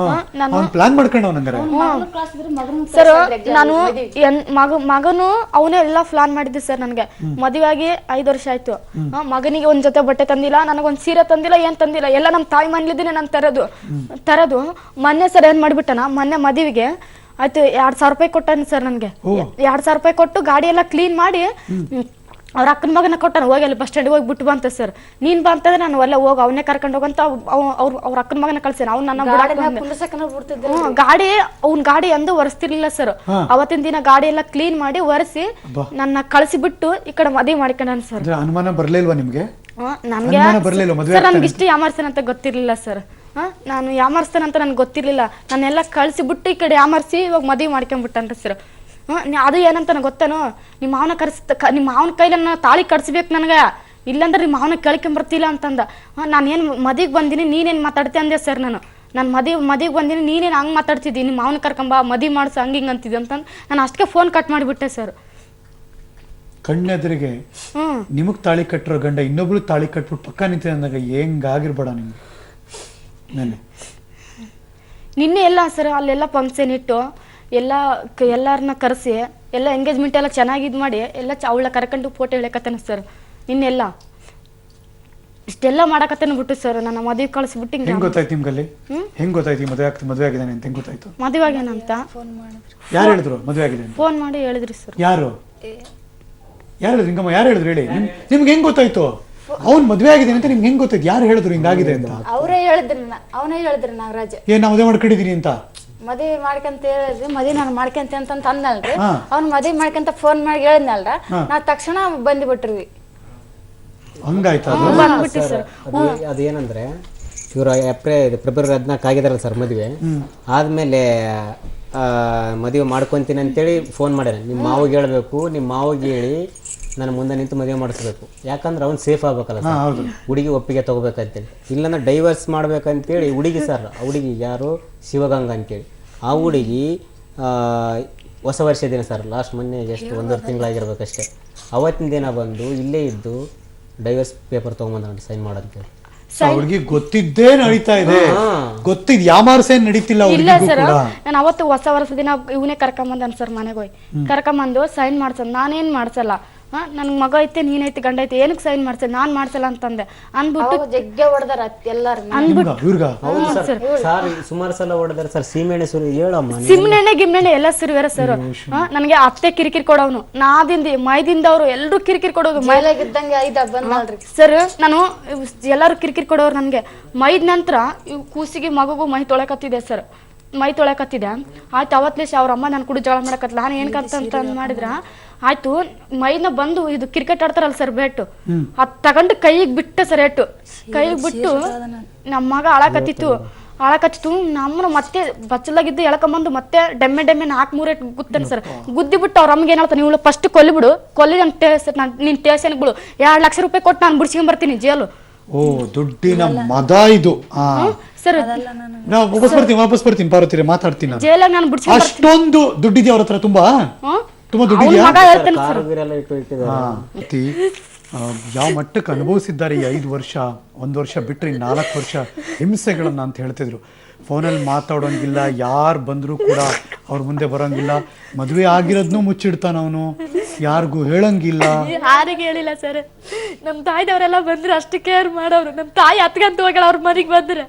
ನಾನು ಪ್ಲಾನ್ ಮಾಡ್ಕೊಂಡವನಂಗಾರೆ ಸರ್, ನಾನು ಮಗನು ಅವನೇ ಎಲ್ಲ ಪ್ಲಾನ್ ಮಾಡಿದ್ದೆ ಸರ್. ನನಗೆ ಮದುವೆ ಆಗಿ 5 ವರ್ಷ ಆಯ್ತು. ಮಗನಿಗೆ ಒಂದ್ ಜೊತೆ ಬಟ್ಟೆ ತಂದಿಲ್ಲ, ನನಗೊಂದ್ ಸೀರೆ ತಂದಿಲ್ಲ, ಏನ್ ತಂದಿಲ್ಲ. ಎಲ್ಲ ನಮ್ಮ ತಾಯಿ ಮನೇಲಿದ್ದೀನಿ ನಾನು ತರದು. ಮೊನ್ನೆ ಸರ್ ಏನ್ ಮಾಡ್ಬಿಟ್ಟನ, ಮೊನ್ನೆ ಮದುವೆಗೆ ಆಯ್ತು 2,000 ರೂಪಾಯಿ ಕೊಟ್ಟಾನ ಸರ್ ನನಗೆ. 2,000 ರೂಪಾಯಿ ಕೊಟ್ಟು ಗಾಡಿ ಎಲ್ಲ ಕ್ಲೀನ್ ಮಾಡಿ ಅವ್ರ ಅಕ್ಕನ ಮಗನ ಕೊಟ್ಟಾನ. ಹೋಗಿ ಅಲ್ಲಿ ಬಸ್ ಸ್ಟ್ಯಾಂಡ್ ಹೋಗಿ ಬಿಟ್ಟು ಬಂತ ಸರ್. ನೀನ್ ಬಂತಂದ್ರೆ ನಾನು ಒಳ್ಳೆ ಹೋಗಿ ಅವನೇ ಕರ್ಕೊಂಡು ಹೋಗಂತ ಅವ್ರ ಅಕ್ಕನ ಮಗನ ಕಳ್ಸೇನ. ಅವ್ನು ನನ್ನ ಗಾಡಿ ಅವ್ನ ಗಾಡಿ ಎಂದು ಒರೆಸ್ತಿರ್ಲಿಲ್ಲ ಸರ್. ಅವತ್ತಿನ ದಿನ ಗಾಡಿ ಎಲ್ಲ ಕ್ಲೀನ್ ಮಾಡಿ ಒರೆಸಿ ನನ್ನ ಕಳ್ಸಿಬಿಟ್ಟು ಈ ಕಡೆ ಮದುವೆ ಮಾಡ್ಕೊಂಡ ಸರ್. ಅನುಮಾನ ಬರ್ಲಿಲ್ವಾ ನಿಮ್ಗೆ? ನನ್ಗೆ ಇಷ್ಟು ಯಾಮಾರ್ಸೇನ ಅಂತ ಗೊತ್ತಿರ್ಲಿಲ್ಲ ಸರ್. ನಾನು ಯಾಮಾರ್ಸ್ತೇನೆ ಅಂತ ನನ್ಗೆ ಗೊತ್ತಿರ್ಲಿಲ್ಲ. ನಾನೆಲ್ಲ ಕಳ್ಸಿಬಿಟ್ಟು ಈ ಕಡೆ ಯಾಮಾರ್ಸಿ ಇವಾಗ ಮದುವೆ ಮಾಡ್ಕೊಂಡ್ಬಿಟ್ಟನ್ರಿ ಸರ್. ಅದು ಏನಂತ ಗೊತ್ತೇನೋ, ನಿಮ್ಮ ಮಾವನ ಕೈಲಿ ನನ್ನ ತಾಳಿ ಕಟ್ಸ್ಬೇಕು ನನಗೆ, ಇಲ್ಲಾಂದ್ರೆ ನಿಮ್ಮ ಮಾವನ ಕೇಳ್ಕೊಂಬರ್ತಿಲ್ಲ ಅಂತಂದ. ನಾನೇನು ಮದುವೆಗೆ ಬಂದಿನಿ, ನೀನೇನು ಮಾತಾಡ್ತೆ ಅಂದೆ ಸರ್. ನಾನು ಮದುವೆಗೆ ಬಂದಿನಿ, ನೀನೇನು ಹಂಗೆ ಮಾತಾಡ್ತಿದ್ದಿ, ನಿಮ್ಮ ಮಾವನ ಕರ್ಕೊಂಬ ಮದುವೆ ಮಾಡಿಸು ಹಂಗೆ ಹಿಂಗೆ ಅಂತಿದ್ದೆ ಅಂತಂದು ನಾನು ಅಷ್ಟಕ್ಕೆ ಫೋನ್ ಕಟ್ ಮಾಡಿಬಿಟ್ಟೆ ಸರ್. ಕಣ್ಣೆದುರಿಗೆ ನಿಮಗ್ ತಾಳಿ ಕಟ್ಟಿರೋ ಗಂಡ ಇನ್ನೊಬ್ಳು ತಾಳಿ ಕಟ್ಬಿಟ್ಟು ಪಕ್ಕ ನಿಂತಿದೆ ಅಂದಾಗ ಹೆಂಗಾಗಿರ್ಬೇಡ ನಿಮ್ಗೆ? ನಿನ್ನೆ ಎಲ್ಲ ಸರ್ ಅಲ್ಲೆಲ್ಲ ಫಂಕ್ಷನ್ ಇಟ್ಟು ಎಲ್ಲರನ್ನ ಕರೆಸಿ ಎಲ್ಲ ಎಂಗೇಜ್ಮೆಂಟ್ ಎಲ್ಲ ಚೆನ್ನಾಗಿ ಇದು ಮಾಡಿ ಎಲ್ಲ ಅವಳ ಕರ್ಕೊಂಡು ಫೋಟೋ ಹೇಳಕತ್ತಾನ ಸರ್. ನಿನ್ನೆಲ್ಲ ಇಷ್ಟೆಲ್ಲ ಮಾಡಕತ್ತಾನ ಬಿಟ್ಟು ಸರ್. ನನ್ನ ಮದುವೆ ಕಳಿಸ್ಬಿಟ್ಟು ಹೆಂಗ್ ಗೊತ್ತಾಯ್ತು ನಿಮ್ಗಲ್ಲಿ? ಹೆಂಗ್ ಗೊತ್ತಾಯ್ತು ಮದುವೆ ಆಗಿದ್ದಾನೆ ಅಂತ? ಹೆಂಗ್ ಗೊತ್ತಾಯ್ತು ಮದುವೆ ಆಗ್ಯಾನಂತ? ಯಾರು ಹೇಳಿದ್ರು ಮದುವೆ ಆಗಿದೆ? ಫೋನ್ ಮಾಡಿ ಹೇಳಿದ್ರಿ ಸರ್. ಯಾರು ಹೇಳಿದ್ರು? ಹಿಂಗಮ್ಮ ಯಾರು ಹೇಳಿದ್ರು ಹೇಳಿ? ನಿಮ್ಗೆ ಹೆಂಗ್ ಗೊತ್ತಾಯ್ತು ಅವ್ನ್ ಮದ್ವೆ ಆಗಿದೆ ಅಂತ? ನಿಮ್ಗೆ ಹೆಂಗ್ ಗೊತ್ತಾಯ್ತು? ಯಾರು ಹೇಳಿದ್ರು ಹಿಂಗಾಗಿದೆ ಅಂತ? ಅವನೇ ಹೇಳಿದ್ರಿ ನಾಗರಾಜ್. ಏನ್ ಮದುವೆ ಮಾಡ್ಕೊಂಡಿದೀನಿ ಅಂತ? ಮದುವೆ ಮಾಡ್ಕಂತ ಹೇಳಿದ್ರಿ, ಮದುವೆ ನಾನು ಮಾಡ್ಕಂತ ಅಂತ ಅಂದಲ್ರಿ. ಅವ್ನು ಮದುವೆ ಮಾಡ್ಕಂತ ಫೋನ್ ಮಾಡಿ ಹೇಳಿದ್ನಲ್ರ, ನಾವ್ ತಕ್ಷಣ ಬಂದ್ಬಿಟ್ರಿ. ಹಂಗಾಯ್ತಾ? ಅದೇನಂದ್ರೆ ಇವರು ಫೆಬ್ರವರಿ 14 ಆಗಿದಾರಲ್ಲ ಸರ್ ಮದುವೆ ಆದ್ಮೇಲೆ ಮದುವೆ ಮಾಡ್ಕೊಂತೀನಿ ಅಂತೇಳಿ ಫೋನ್ ಮಾಡ್ಯಾನ. ನಿಮ್ಮ ಮಾವಿಗೆ ಹೇಳ್ಬೇಕು, ನಿಮ್ಮ ಮಾವಿಗೆ ಹೇಳಿ ನಾನು ಮುಂದೆ ನಿಂತು ಮದುವೆ ಮಾಡಿಸ್ಬೇಕು. ಯಾಕಂದ್ರೆ ಅವ್ನು ಸೇಫ್ ಆಗ್ಬೇಕಲ್ಲ ಸರ್, ಹುಡುಗಿ ಒಪ್ಪಿಗೆ ತಗೋಬೇಕಂತೇಳಿ. ಇಲ್ಲಾಂದ್ರೆ ಡೈವರ್ಸ್ ಮಾಡ್ಬೇಕಂತೇಳಿ ಹುಡುಗಿ ಸರ್, ಆ ಹುಡುಗಿ ಯಾರು ಶಿವಗಂಗಾ ಅಂತೇಳಿ, ಆ ಹುಡುಗಿ ಹೊಸ ವರ್ಷ ದಿನ ಸರ್, ಲಾಸ್ಟ್ ಮೊನ್ನೆ ಎಷ್ಟು 1.5 ತಿಂಗಳಾಗಿರ್ಬೇಕಷ್ಟೇ, ಅವತ್ತಿನ ದಿನ ಬಂದು ಇಲ್ಲೇ ಇದ್ದು ಡೈವರ್ಸ್ ಪೇಪರ್ ತೊಗೊಂಬಂದ ಸೈನ್ ಮಾಡೋಂತೇಳಿ. ಅವ್ರಿಗೆ ಗೊತ್ತಿದ್ದೇ ನಡೀತಾ ಇದೆ, ಗೊತ್ತಿದ್ ಯಾಮಾರ್ಸೇನ್ ನಡೀತಿಲ್ಲ. ಇಲ್ಲ ಸರ್, ನಾನು ಅವತ್ತು ಹೊಸ ವರ್ಷ ದಿನ ಇವನೇ ಕರ್ಕೊಂಬಂದನ್ ಸರ್ ಮನೆಗೆ ಹೋಗಿ. ಕರ್ಕೊಂಬಂದು ಸೈನ್ ಮಾಡ್ಸೋದು, ನಾನೇನ್ ಮಾಡ್ಸಲ್ಲ, ನನ್ ಮಗ ಐತೆ ನೀನೈತೆ ಗಂಡ ಐತೆ ಏನಕ್ಕೆ ಸೈನ್ ಮಾಡ್ಸಲ್ಲ, ನಾನ್ ಮಾಡ್ಸಲ್ಲ ಅಂತಂದೆ. ಅನ್ಬಿಟ್ಟು ಜಗ್ಗೆ ಹೊಡೆದಾರ ಎಲ್ಲಾರು. ಸುಮಾರು ಸಲ ಹೊಡೆದಾರ ಸರ್. ಸೀಮೆಣ್ಣೆ ಸುರಿ ಹೇಳಮ್ಮ, ಸಿಮ್ನೆಣ್ಣೆ ಗಿಮ್ನೆಣ್ಣೆ ಎಲ್ಲ ಸುರಿವೇರ ಸರ್. ನನಗೆ ಅತ್ತೆ ಕಿರಿಕಿರಿ ಕೊಡೋನು, ನಾದಿಂದ ಮೈದಿಂದ ಅವರು ಎಲ್ರು ಕಿರಿಕಿರಿ ಕೊಡೋದು. ಸರ್ ನಾನು ಎಲ್ಲಾರು ಕಿರಿಕಿರಿ ಕೊಡೋರು ನನ್ಗೆ. ಮೈದ್ ನಂತರ ಕೂಸಿಗೆ ಮಗುಗೂ ಮೈ ತೊಳೆಕತ್ತಿದೆ ಸರ್, ಮೈ ತೊಳೆಕತ್ತಿದೆ. ಆಯ್ತು ಅವತ್ಲೇಶ ಅವ್ರ ಅಮ್ಮ ನಾನು ಕೂಡ ಜಗಳ ಮಾಡಕತ್ಲ. ನಾನು ಏನ್ಕಂತ ಮಾಡಿದ್ರ ಆಯ್ತು, ಮೈನ ಬಂದು ಇದು ಕ್ರಿಕೆಟ್ ಆಡ್ತಾರಲ್ಲ ಸರ್ ಬ್ಯಾಟು, ಅದ್ ತಗೊಂಡು ಕೈಗೆ ಬಿಟ್ಟ ಸರ್. ಏಟು ಕೈಗೆ ಬಿಟ್ಟು ನಮ್ಮ ಮಗ ಅಳಕತ್ತಿತ್ತು. ಆಳಕಚ್ಚಿತು ನಮ್ಮನ್ನ ಮತ್ತೆ ಬಚ್ಚಲಾಗಿದ್ದು ಎಳ್ಕೊಂಬಂದು ಮತ್ತೆ ಡೆಮ್ಮೆ 4-3 ಗುತ್ತೇನೆ ಸರ್. ಗುದ್ದಿ ಬಿಟ್ಟು ಅವ್ರ ಅಮ್ಮಗೆ ಏನ್ ಹೇಳ್ತಾನೆ, ನೀವು ಫಸ್ಟ್ ಕೊಲ್ಲಿಬಿಡು, ಕೊಲ್ಲಿ ನಿನ್ ಸ್ಟೇಷನ್ಗೆ ಬಿಡು, 2 ಲಕ್ಷ ರೂಪಾಯಿ ಕೊಟ್ಟು ನಾನು ಬಿಡ್ಸ್ಕೊಂಡ್ ಬರ್ತೀನಿ ಜೈಲು. ಓ ದುಡ್ಡಿನ ಮದ ಇದು. ಸರ್ ನಾ ವಾಪಸ್ ಬರ್ತೀನಿ ಪಾರ್ವತಿ, ಮಾತಾಡ್ತೀನಿ ನಾನು. ಜೈಲಾಗ ನಾನು ಬಿಡ್ಸ್ಕೊಂಡ್ ಅಷ್ಟೊಂದು ದುಡ್ಡಿದ್ಯಾ ಅವ್ರ ಹತ್ರ? ತುಂಬಾ ತುಂಬಾ ಅವ್ನ ದುಡ್ಡಿದ್ಯಾ? ಮಗ ಹೇಳ್ತಾನೆ ಸರ್. ಕಾರು ಗೀರೆಲ್ಲ ಇಟ್ಟಿದ್ದಾರೆ. ಯಾವ ಮಟ್ಟಕ್ಕೆ ಅನುಭವಿಸಿದ್ದಾರೆ ಈ 5 ವರ್ಷ, 1 ವರ್ಷ ಬಿಟ್ಟರೆ 4 ವರ್ಷ ಹಿಂಸೆಗಳನ್ನ ಅಂತ ಹೇಳ್ತಿದ್ರು. ಫೋನಲ್ಲಿ ಮಾತಾಡೋಂಗಿಲ್ಲ, ಯಾರು ಬಂದರೂ ಕೂಡ ಅವ್ರ ಮುಂದೆ ಬರೋಂಗಿಲ್ಲ. ಮದುವೆ ಆಗಿರೋದ್ನೂ ಮುಚ್ಚಿಡ್ತಾನ ಅವನು, ಯಾರಿಗೂ ಹೇಳಂಗಿಲ್ಲ. ಯಾರಿಗೆ ಹೇಳಿಲ್ಲ ಸರ್. ನಮ್ಮ ತಾಯಿದವರೆಲ್ಲ ಬಂದ್ರೆ ಅಷ್ಟು ಕೇರ್ ಮಾಡೋರು. ನಮ್ಮ ತಾಯಿ ಹತ್ಕಂತ ಹೋಗಳ ಅವ್ರ ಮನೆಗೆ ಬಂದ್ರೆ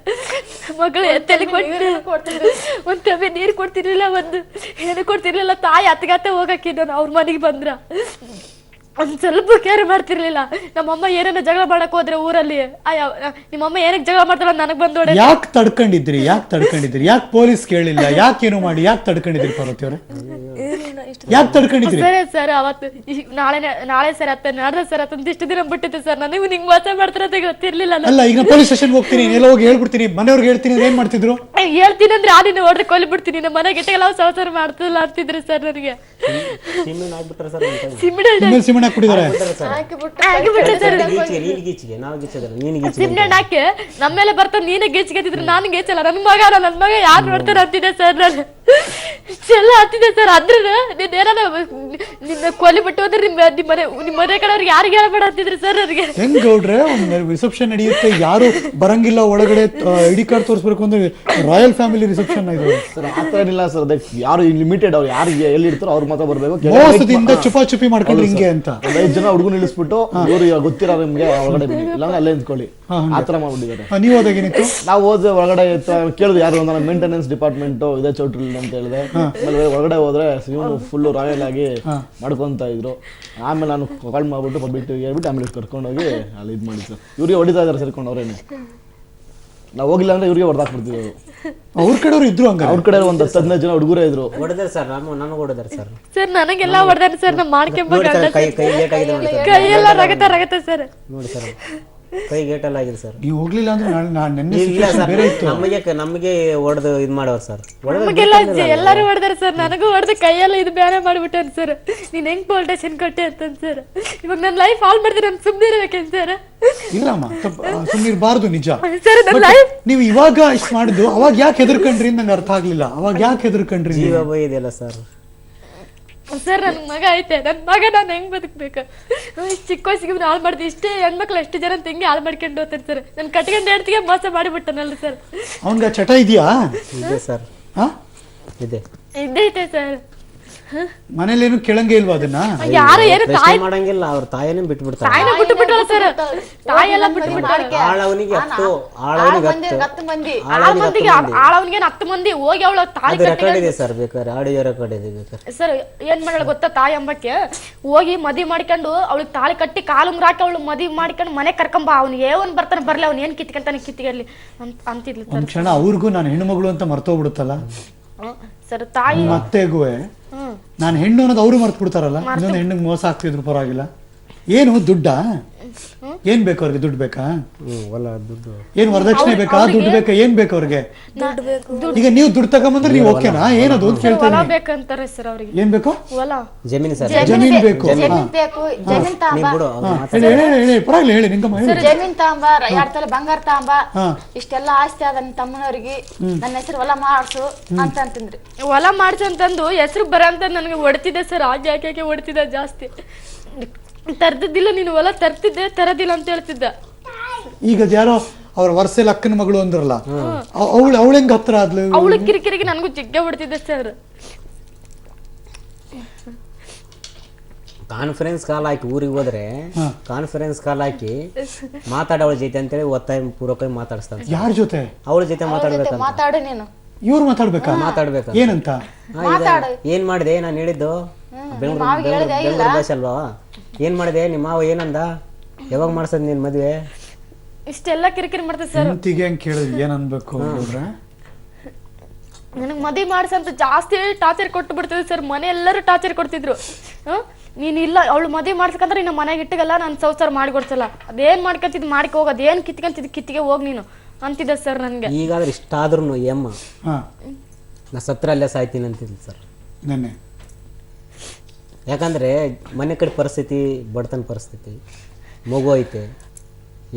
ಮಗಳು ಎತ್ತಲಿ ಕೊಡ್ತಿದ್ರು, ಒಂದು ತಮ್ಮೆ ನೀರು ಕೊಡ್ತಿರ್ಲಿಲ್ಲ, ಒಂದು ಏನು ಕೊಡ್ತಿರ್ಲಿಲ್ಲ. ತಾಯಿ ಹತ್ಕಂತ ಹೋಗಕ್ಕೆ ನಾನು ಅವ್ರ ಮನೆಗೆ ಬಂದ್ರ ಒಂದು ಸ್ವಲ್ಪ ಕೇರ್ ಮಾಡ್ತಿರ್ಲಿಲ್ಲ. ನಮ್ಮಮ್ಮ ಏನೇನೋ ಜಗಳ ಮಾಡಕ್ ಹೋದ್ರೆ ಊರಲ್ಲಿ, ನಿಮ್ಮಮ್ಮ ಏನಕ್ಕೆ ಜಗಳ ಮಾಡ್ತಾರ ನನಗೆ ಬಂದೋಡೆ. ಯಾಕೆ ತಡ್ಕೊಂಡಿದ್ರಿ? ಯಾಕೆ ಪೊಲೀಸ್ ಕೇಳಿಲ್ಲ? ಯಾಕೇನು ಮಾಡಿ ಯಾಕೆ ತಡ್ಕೊಂಡಿದ್ರಿ ಪಾರ್ವತಿ ಅವರೇ? ಯಾಕೆ ತಡ್ಕೊಂಡಿದ್ರಿ? ಸರಿ ಸರ್, ಅವತ್ತು ನಾಳೆ ಸರ್ ಅತ್ತ ನಾಡ್ದ ಸರ್ ಅಂತ ಇಷ್ಟು ದಿನ ಬಿಟ್ಟಿದ್ದೆ ಸರ್. ನನಗೂ ನಿಂಗೆ ಮೋಸ ಮಾಡ್ತಾರ ಅಂತ ಗೊತ್ತಿರ್ಲಿಲ್ಲ. ಅಲ್ಲ, ಈಗ ಪೊಲೀಸ್ ಸ್ಟೇಷನ್ ಹೋಗ್ತೀನಿ, ಎಲ್ಲ ಹೋಗಿ ಹೇಳ್ಬಿಡ್ತೀನಿ, ಮನೆಯವ್ರಿಗೆ ಹೇಳ್ತೀನಿ, ಏನ್ ಮಾಡ್ತಿದ್ರು? ಹೇಳ್ತೀನಿ ಅಂದ್ರೆ ಆಡಿನ ಹೊಡೆದು ಕೊಲ್ಲಿ ಬಿಡ್ತೀನಿ, ನಮ್ಮ ಮನೆಗೆ ಇಟ್ಟೆಲ್ಲ ಸಂಸಾರ ಮಾಡ್ತಿಲ್ಲ ಅಂತಿದ್ರು ಸರ್. ನನಗೆ ಸಿಮೆಂಟ್ ಹಾಕ್ಬಿಟ್ರೆ ಸರ್, ಸಿಮೆಂಟ್ ಹಾಕ್ಬಿಟ್ಟಿದ್ದಾರೆ. ಸಿಮ್ನೆಣ್ಣೆ ಹಾಕಿ ನಮ್ಮ ಮೇಲೆ ಬರ್ತಾನೆ, ನೀನೇ ಗೇಚ್ಗೆತ್ತಿದ್ರು ನಾನು ಗೇಚಲ್ಲ. ನನ್ನ ಮಗ ಯಾರು ನೋಡ್ತಾರೆ ಅಂತಿದ್ದೆ ಸರ್. ನಾನು ಎಲ್ಲ ಹತ್ತಿದೆ ಸರ್. ಅದ್ರ ನಿನ್ನ ಕೊಲಿ ಬಿಟ್ಟು ಹೋದ್ರೆ ನಿಮ್ಮ ಮನೆ ಕಡೆಯವ್ರಿಗೆ ಯಾರಿಗೆ ಹೇಳ್ಬೇಡ ಅಂತಿದ್ರಿ ಸರ್. ನನಗೆ ಹೆಂಗ್ ಗೌಡ್ರೆ, ಒಂದು ರಿಸೆಪ್ಷನ್ ನಡೆಯುತ್ತೆ, ಯಾರು ಬರಂಗಿಲ್ಲ ಒಳಗಡೆ, ಐಡಿ ಕಾರ್ಡ್ ತೋರಿಸ್ಬೇಕು ಅಂದ್ರೆ ರಾಯಲ್ ಫ್ಯಾಮಿಲಿ ರಿಸೆಪ್ಷನ್ ಇದು ಸರ್. ಆ ಥರ ಏನಿಲ್ಲ ಸರ್, ಅದಕ್ಕೆ ಯಾರು ಲಿಮಿಟೆಡ್, ಅವ್ರು ಯಾರಿಗೆ ಎಲ್ಲಿ ಇರ್ತಾರೋ ಅವ್ರ ಮಾತ್ರ ಬರಬೇಕು. ಮೋಸದಿಂದ ಚುಪಾಚುಪಿ ಮಾಡ್ಕೊಂಡ್ರೆ ಹಿಂಗೆ ಅಂತ 5 ಜನ ಹುಡುಗರು ನಿಲ್ಲಿಸ್ಬಿಟ್ಟು ಇವ್ರು ಗೊತ್ತಿರೋ ನಿಮ್ಗೆ ಒಳಗಡೆ ಬನ್ನಿ, ಇಲ್ಲ ಅಲ್ಲೇ ನಿಂತ್ಕೊಳ್ಳಿ, ಆ ಥರ ಮಾಡ್ಬಿಟ್ಟಿದ್ದಾರೆ. ನೀವು ಹೋದಾಗೇನಿತ್ತು? ನಾವು ಹೋದ್ರೆ ಒಳಗಡೆ ಕೇಳಿದ್ರು, ಯಾರು ಅಂದ್ರೆ ಮೇಂಟೆನೆನ್ಸ್ ಡಿಪಾರ್ಟ್ಮೆಂಟ್ ಇದೆ ಚೌಟ್ರಿಲಿ ಅಂತ ಹೇಳಿದೆ. ಆಮೇಲೆ ಒಳಗಡೆ ಹೋದ್ರೆ ಇವನು ಫುಲ್ ರಾಯಲ್ ಆಗಿ ಮಾಡ್ಕೊಂತ ಇದ್ರು. ಆಮೇಲೆ ನಾನು ಕಾಲ್ ಮಾಡ್ಬಿಟ್ಟು ಪಬ್ಲಿಕ್ ಹೇಳ್ಬಿಟ್ಟು ಆಮೇಲೆ ಕರ್ಕೊಂಡೋಗಿ ಅಲ್ಲಿ ಇದು ಮಾಡಿ ಸರ್. ಇವ್ರಿಗೆ ಹೊಡಿತಾ ಇದಾರೆ ಸೇರ್ಕೊಂಡು ಅವ್ರೇನೆ. ನಾವು ಹೋಗಿಲ್ಲ ಅಂದ್ರೆ ಇವ್ರಿಗೆ ಹೊಡೆದಾಕ್ಬಿಡ್ತೀವಿ. ಅವ್ರ ಕಡೆಯವ್ರು ಇದ್ರು ಹಂಗ? ಅವ್ರ ಕಡೆ ಒಂದು 10-15 ಜನ ಹುಡುಗರೇ ಇದ್ರು. ಹೊಡೆದಾರೆ ಸರ್, ನನಗೆ ಹೊಡೆದಾರೆ ಸರ್. ಸರ್ ನನಗೆಲ್ಲ ಹೊಡೆದಾರೆ ಸರ್. ನಮ್ಮ ಮಾಡ್ಕೊಂಬ ಕೈ ಲೇಟ್ ಆಗಿದೆ ನೋಡಿ ಸರ್. ಕೈ ಎಲ್ಲ ರಗತ ಸರ್. ನೋಡಿ ಸರ್, ಕೈ ಗೇಟೆಲ್ಲ ಆಗಿದೆ ಸರ್. ನೀವು ಹೋಗ್ಲಿಲ್ಲ ಅಂದ್ರೆ ನಾನು ನೆನ್ನೆ ಇಲ್ಲ ಸರ್, ಬೇರೆ ಇತ್ತು. ನಮಗೆ ಹೊಡೆದು ಇದು ಮಾಡೋರು ಸರ್. ನಮಗೆಲ್ಲ ಎಲ್ಲರೂ ಹೊಡೆದಾರೆ ಸರ್. ನನಗೂ ಹೊಡೆದು ಕೈಯೆಲ್ಲ ಇದು ಬೇರೆ ಮಾಡ್ಬಿಟ್ಟೇನು ಸರ್. ನೀನ್ ಹೆಂಗ್ ಪೋಲ್ಟೇಷನ್ ಕೊಟ್ಟೆ ಅಂತ ಸರ್. ಇವಾಗ ನನ್ನ ಲೈಫ್ ಹಾಳು ಮಾಡಿದ್ರೆ ನಾನು ಸುಮ್ಮನೆ ಇರ್ಬೇಕೇನು ಸರ್? ಇಲ್ಲಮ್ಮ, ಸುಮ್ಮನಿರ್ಬಾರ್ದು, ನಿಜ. ಸರ್ ನನ್ನ ಲೈಫ್ ನೀವು ಇವಾಗ ಇಷ್ಟು ಮಾಡಿದ್ದು, ಅವಾಗ ಯಾಕೆ ಹೆದರ್ಕೊಂಡ್ರಿ ನಂಗೆ ಅರ್ಥ ಆಗ್ಲಿಲ್ಲ. ಅವಾಗ ಯಾಕೆ ಹೆದರ್ಕೊಂಡ್ರಿ? ಜೀವ ಭಯ ಇದೆಯಲ್ಲ ಸರ್. ಸರ್ ನನ್ ಮಗ ಐತೆ, ನನ್ ಮಗ ನಾನು ಹೆಂಗ್ ಬದುಕ್ಬೇಕು? ಚಿಕ್ಕ ವಯಸ್ಸಿಗೆ ಹಾಳು ಮಾಡ್ತೀವಿ. ಇಷ್ಟೇ ಹೆಣ್ಮಕ್ಳು ಎಷ್ಟು ಜನ ತೆಂಗಿ ಹಾಳು ಮಾಡ್ಕೊಂಡು ಹೋಗ್ತಾರೆ ಸರ್. ನನ್ ಕಟ್ಕೊಂಡು ಹೇಳ್ತಿಗೆ ಮೋಸ ಮಾಡಿಬಿಟ್ಟನಲ್ಲ ಸರ್. ಅವನ್ಗ ಚಟ ಇದೆಯಾ? ಇದೆ ಸರ್, ಇದೆ. ಇದೈತೆ ಸರ್. ಮನೇಲೇನು ಕೇಳಂಗೆ ಇಲ್ವಾ ಅದನ್ನ? ಯಾರು ಏನು ತಾಯಿ ಮಾಡಂಗಿಲ್ಲ, ಅವ್ರ ತಾಯಿನೇ ಬಿಟ್ಬಿಡ್ತಾರೆ. ತಾಯಿನ ಬಿಟ್ಟು ಬಿಟ್ಟಲ್ಲ ಸರ್. ತಾಯಿ ಎಲ್ಲ ಬಿಟ್ಟು ಬಿಟ್ಟಾರೆ. ಆಳವನಿಗೆ 10 ಮಂದಿಗೆ ಆಳವನಿಗೆ 10 ಮಂದಿ ಹೋಗಿ ಅವಳ ತಾಯಿ ರೆಕಾರ್ಡ್ ಇದೆ ಸರ್, ಬೇಕಾದ್ರೆ ಆಡಿಯೋ ರೆಕಾರ್ಡ್ ಇದೆ ಬೇಕಾದ್ರೆ. ಸರ್ ಏನ್ ಮಾಡಲ್ಲ ಗೊತ್ತಾ, ತಾಯಿ ಅಂಬಕ್ಕೆ ಹೋಗಿ ಮದ್ವಿ ಮಾಡ್ಕೊಂಡು ಅವಳಿಗೆ ತಾಳಿ ಕಟ್ಟಿ ಕಾಲು ಮುರಾಕಿ ಅವಳು ಮದ್ವಿ ಮಾಡ್ಕೊಂಡು ಮನೆ ಕರ್ಕೊಂಬ, ಅವ್ನಿಗೆ ಏನ್ ಬರ್ತಾನೆ ಬರ್ಲಿ, ಅವ್ನು ಏನ್ ಕಿತ್ಕೊಂತಾನೆ ಕಿತ್ತಿಗಲ್ಲಿ ಅಂತಿದ್ಲು ಒಂದ್ ಕ್ಷಣ ಅವ್ರಿಗೂ ನಾನು ಹೆಣ್ಮಗಳು ಅಂತ ಮರ್ತೋಗ್ಬಿಡುತ್ತಲ್ಲ ಸರ್. ತಾಯಿ ಮತ್ತೆಗುವೆ ನಾನು ಹೆಣ್ಣು ಅನ್ನೋದು ಅವರು ಮರ್ತು ಬಿಡ್ತಾರಲ್ಲ. ಇನ್ನೊಂದು ಹೆಣ್ಣಿಗೆ ಮೋಸ ಆಗ್ತಿದ್ರು ಪರವಾಗಿಲ್ಲ. ಏನು ದುಡ್ಡ? ಏನ್ ಬೇಕು ಅವ್ರಿಗೆ? ದುಡ್ಡು ಬೇಕಾ? ಏನ್ ವರದಕ್ಷಿಣೆ ಬೇಕಾ? ದುಡ್ಡು ಬೇಕಾ? ಏನ್ ಬೇಕು ಅವ್ರಿಗೆ? ಈಗ ನೀವು ದುಡ್ಡು ತಗೊಂಬಂದ್ರೆ ನೀವು ಓಕೆನಾ? ಏನದು ಅಂತ ಕೇಳ್ತಾರೆ. ಬೇಕಂತಾರೆ ಸರ್ ಅವ್ರಿಗೆ. ಏನ್ ಬೇಕು? ಹೊಲ, ಜಮೀನು ಸರ್. ಜಮೀನ್ ಬೇಕು. ಜಮೀನ್ ಪರವಾಗಿಲ್ಲ, ಹೇಳಿ ನಿಂಗಮ್ಮ. ಜಮೀನ್ ತಾಂಬ, 2 ತೊಲೆ ಬಂಗಾರ ತಾಂಬ, ಇಷ್ಟೆಲ್ಲ ಆಸ್ತಿ ಆದ ನನ್ನ ತಮ್ಮನವ್ರಿಗೆ, ನನ್ನ ಹೆಸರು ಹೊಲ ಮಾಡ್ಸು ಅಂತ ಅಂತಂದ್ರಿ. ಹೊಲ ಮಾಡ್ಸಂತಂದು ಹೆಸರು ಬರಂತ ನನಗೆ ಹೊಡ್ತಿದ್ದೆ ಸರ್. ಯಾಕೆ ಹೊಡ್ತಿದ್ದ ಜಾಸ್ತಿ. ತರ್ದಿದ್ದಿಲ್ಲ ನೀನು ಹೊಲ ತರ್ತಿದ್ದೆ, ತರದಿಲ್ಲ ಅಂತ ಹೇಳ್ತಿದ್ದ. ಈಗ ಯಾರೋ ಅವ್ರ ವರ್ಷಲ್ ಅಕ್ಕನ ಮಗಳು ಅಂದ್ರಲ್ಲ, ಅವಳು ಹೆಂಗ್ ಹತ್ರ ಆದ್ಲು? ಅವಳು ಕಿರಿಕಿರಿಗೆ ನನಗೂ ಜಿಗ್ಗೆ ಹೊಡ್ತಿದ್ದೆ ಸರ್. ಕಾನ್ಫರೆನ್ಸ್ ಕಾಲ್ ಹಾಕಿ ಊರಿಗೆ ಹೋದ್ರೆ ಕಾನ್ಫರೆನ್ಸ್ ಕಾಲ್ ಹಾಕಿ ಮಾತಾಡೋಳ ಜೊತೆ ಅಂತೇಳಿ ಒತ್ತಾಯ ಪೂರ್ವಕವಾಗಿ ಮಾತಾಡಿಸ್ತಾನೆ. ಯಾರ ಜೊತೆ? ಅವಳ ಜೊತೆ ಮಾತಾಡ್ಬೇಕಂತ. ಮಾತಾಡು ನೀನು. ಇವ್ರು ಮಾತಾಡ್ಬೇಕಾ? ಮಾತಾಡ್ಬೇಕು. ಏನಂತ? ಏನ್ ಮಾಡಿದೆ ನಾನು ಹೇಳಿದ್ದು? ಬೆಂಗಳೂರು ಭಾಷೆ ಅಲ್ವಾ? ಏನ್ ಮಾಡಿದೆ? ನಿಮ್ಮ ಮಾವ ಏನಂದ? ಯಾವಾಗ ಮಾಡ್ಸದ್ ನೀನ್ ಮದ್ವೆ? ಇಷ್ಟೆಲ್ಲ ಕಿರಿಕಿರಿ ಮಾಡ್ತದೆ ಸರ್. ಹೆಂಡತಿಗೆ ಹೆಂಗ್ ಕೇಳಿದ್ ಏನ್ ಅನ್ಬೇಕು? ನನಗೆ ಮದುವೆ ಮಾಡ್ಸಂತ ಜಾಸ್ತಿ ಟಾರ್ಚರ್ ಕೊಟ್ಟು ಬಿಡ್ತಿದ್ರು ಸರ್. ಮನೆ ಎಲ್ಲರೂ ಟಾರ್ಚರ್ ಕೊಡ್ತಿದ್ರು. ನೀನು ಇಲ್ಲ ಅವಳು ಮದುವೆ ಮಾಡ್ಸಕಂದ್ರೆ ನಿನ್ನ ಮನೆಗೆ ಇಟ್ಟಗಲ್ಲ, ನಾನು ಸಂಸಾರ ಮಾಡಿಕೊಡ್ಸಲ್ಲ. ಅದೇನ್ ಮಾಡ್ಕೊಂತಿದ್ ಮಾಡ್ಕೊ ಹೋಗೋದು, ಏನ್ ಕಿತ್ಕೊಂತಿದ್ ಕಿತ್ತಿಗೆ ಹೋಗಿ ನೀನು ಅಂತಿದ್ದ ಸರ್ ನನಗೆ. ಈಗಾದ್ರೆ ಇಷ್ಟ ಆದ್ರೂ ಎಮ್ಮ ಹಾ ನಾ ಸತ್ರ ಅಲ್ಲೇ ಸಾಯ್ತೀನಿ ಅಂತಿದ್ದೆ ಸರ್. ನೆನ್ನೆ ಯಾಕಂದ್ರೆ ಮನೆ ಕಡೆ ಪರಿಸ್ಥಿತಿ ಬಡತನ ಪರಿಸ್ಥಿತಿ, ಮಗು ಐತೆ,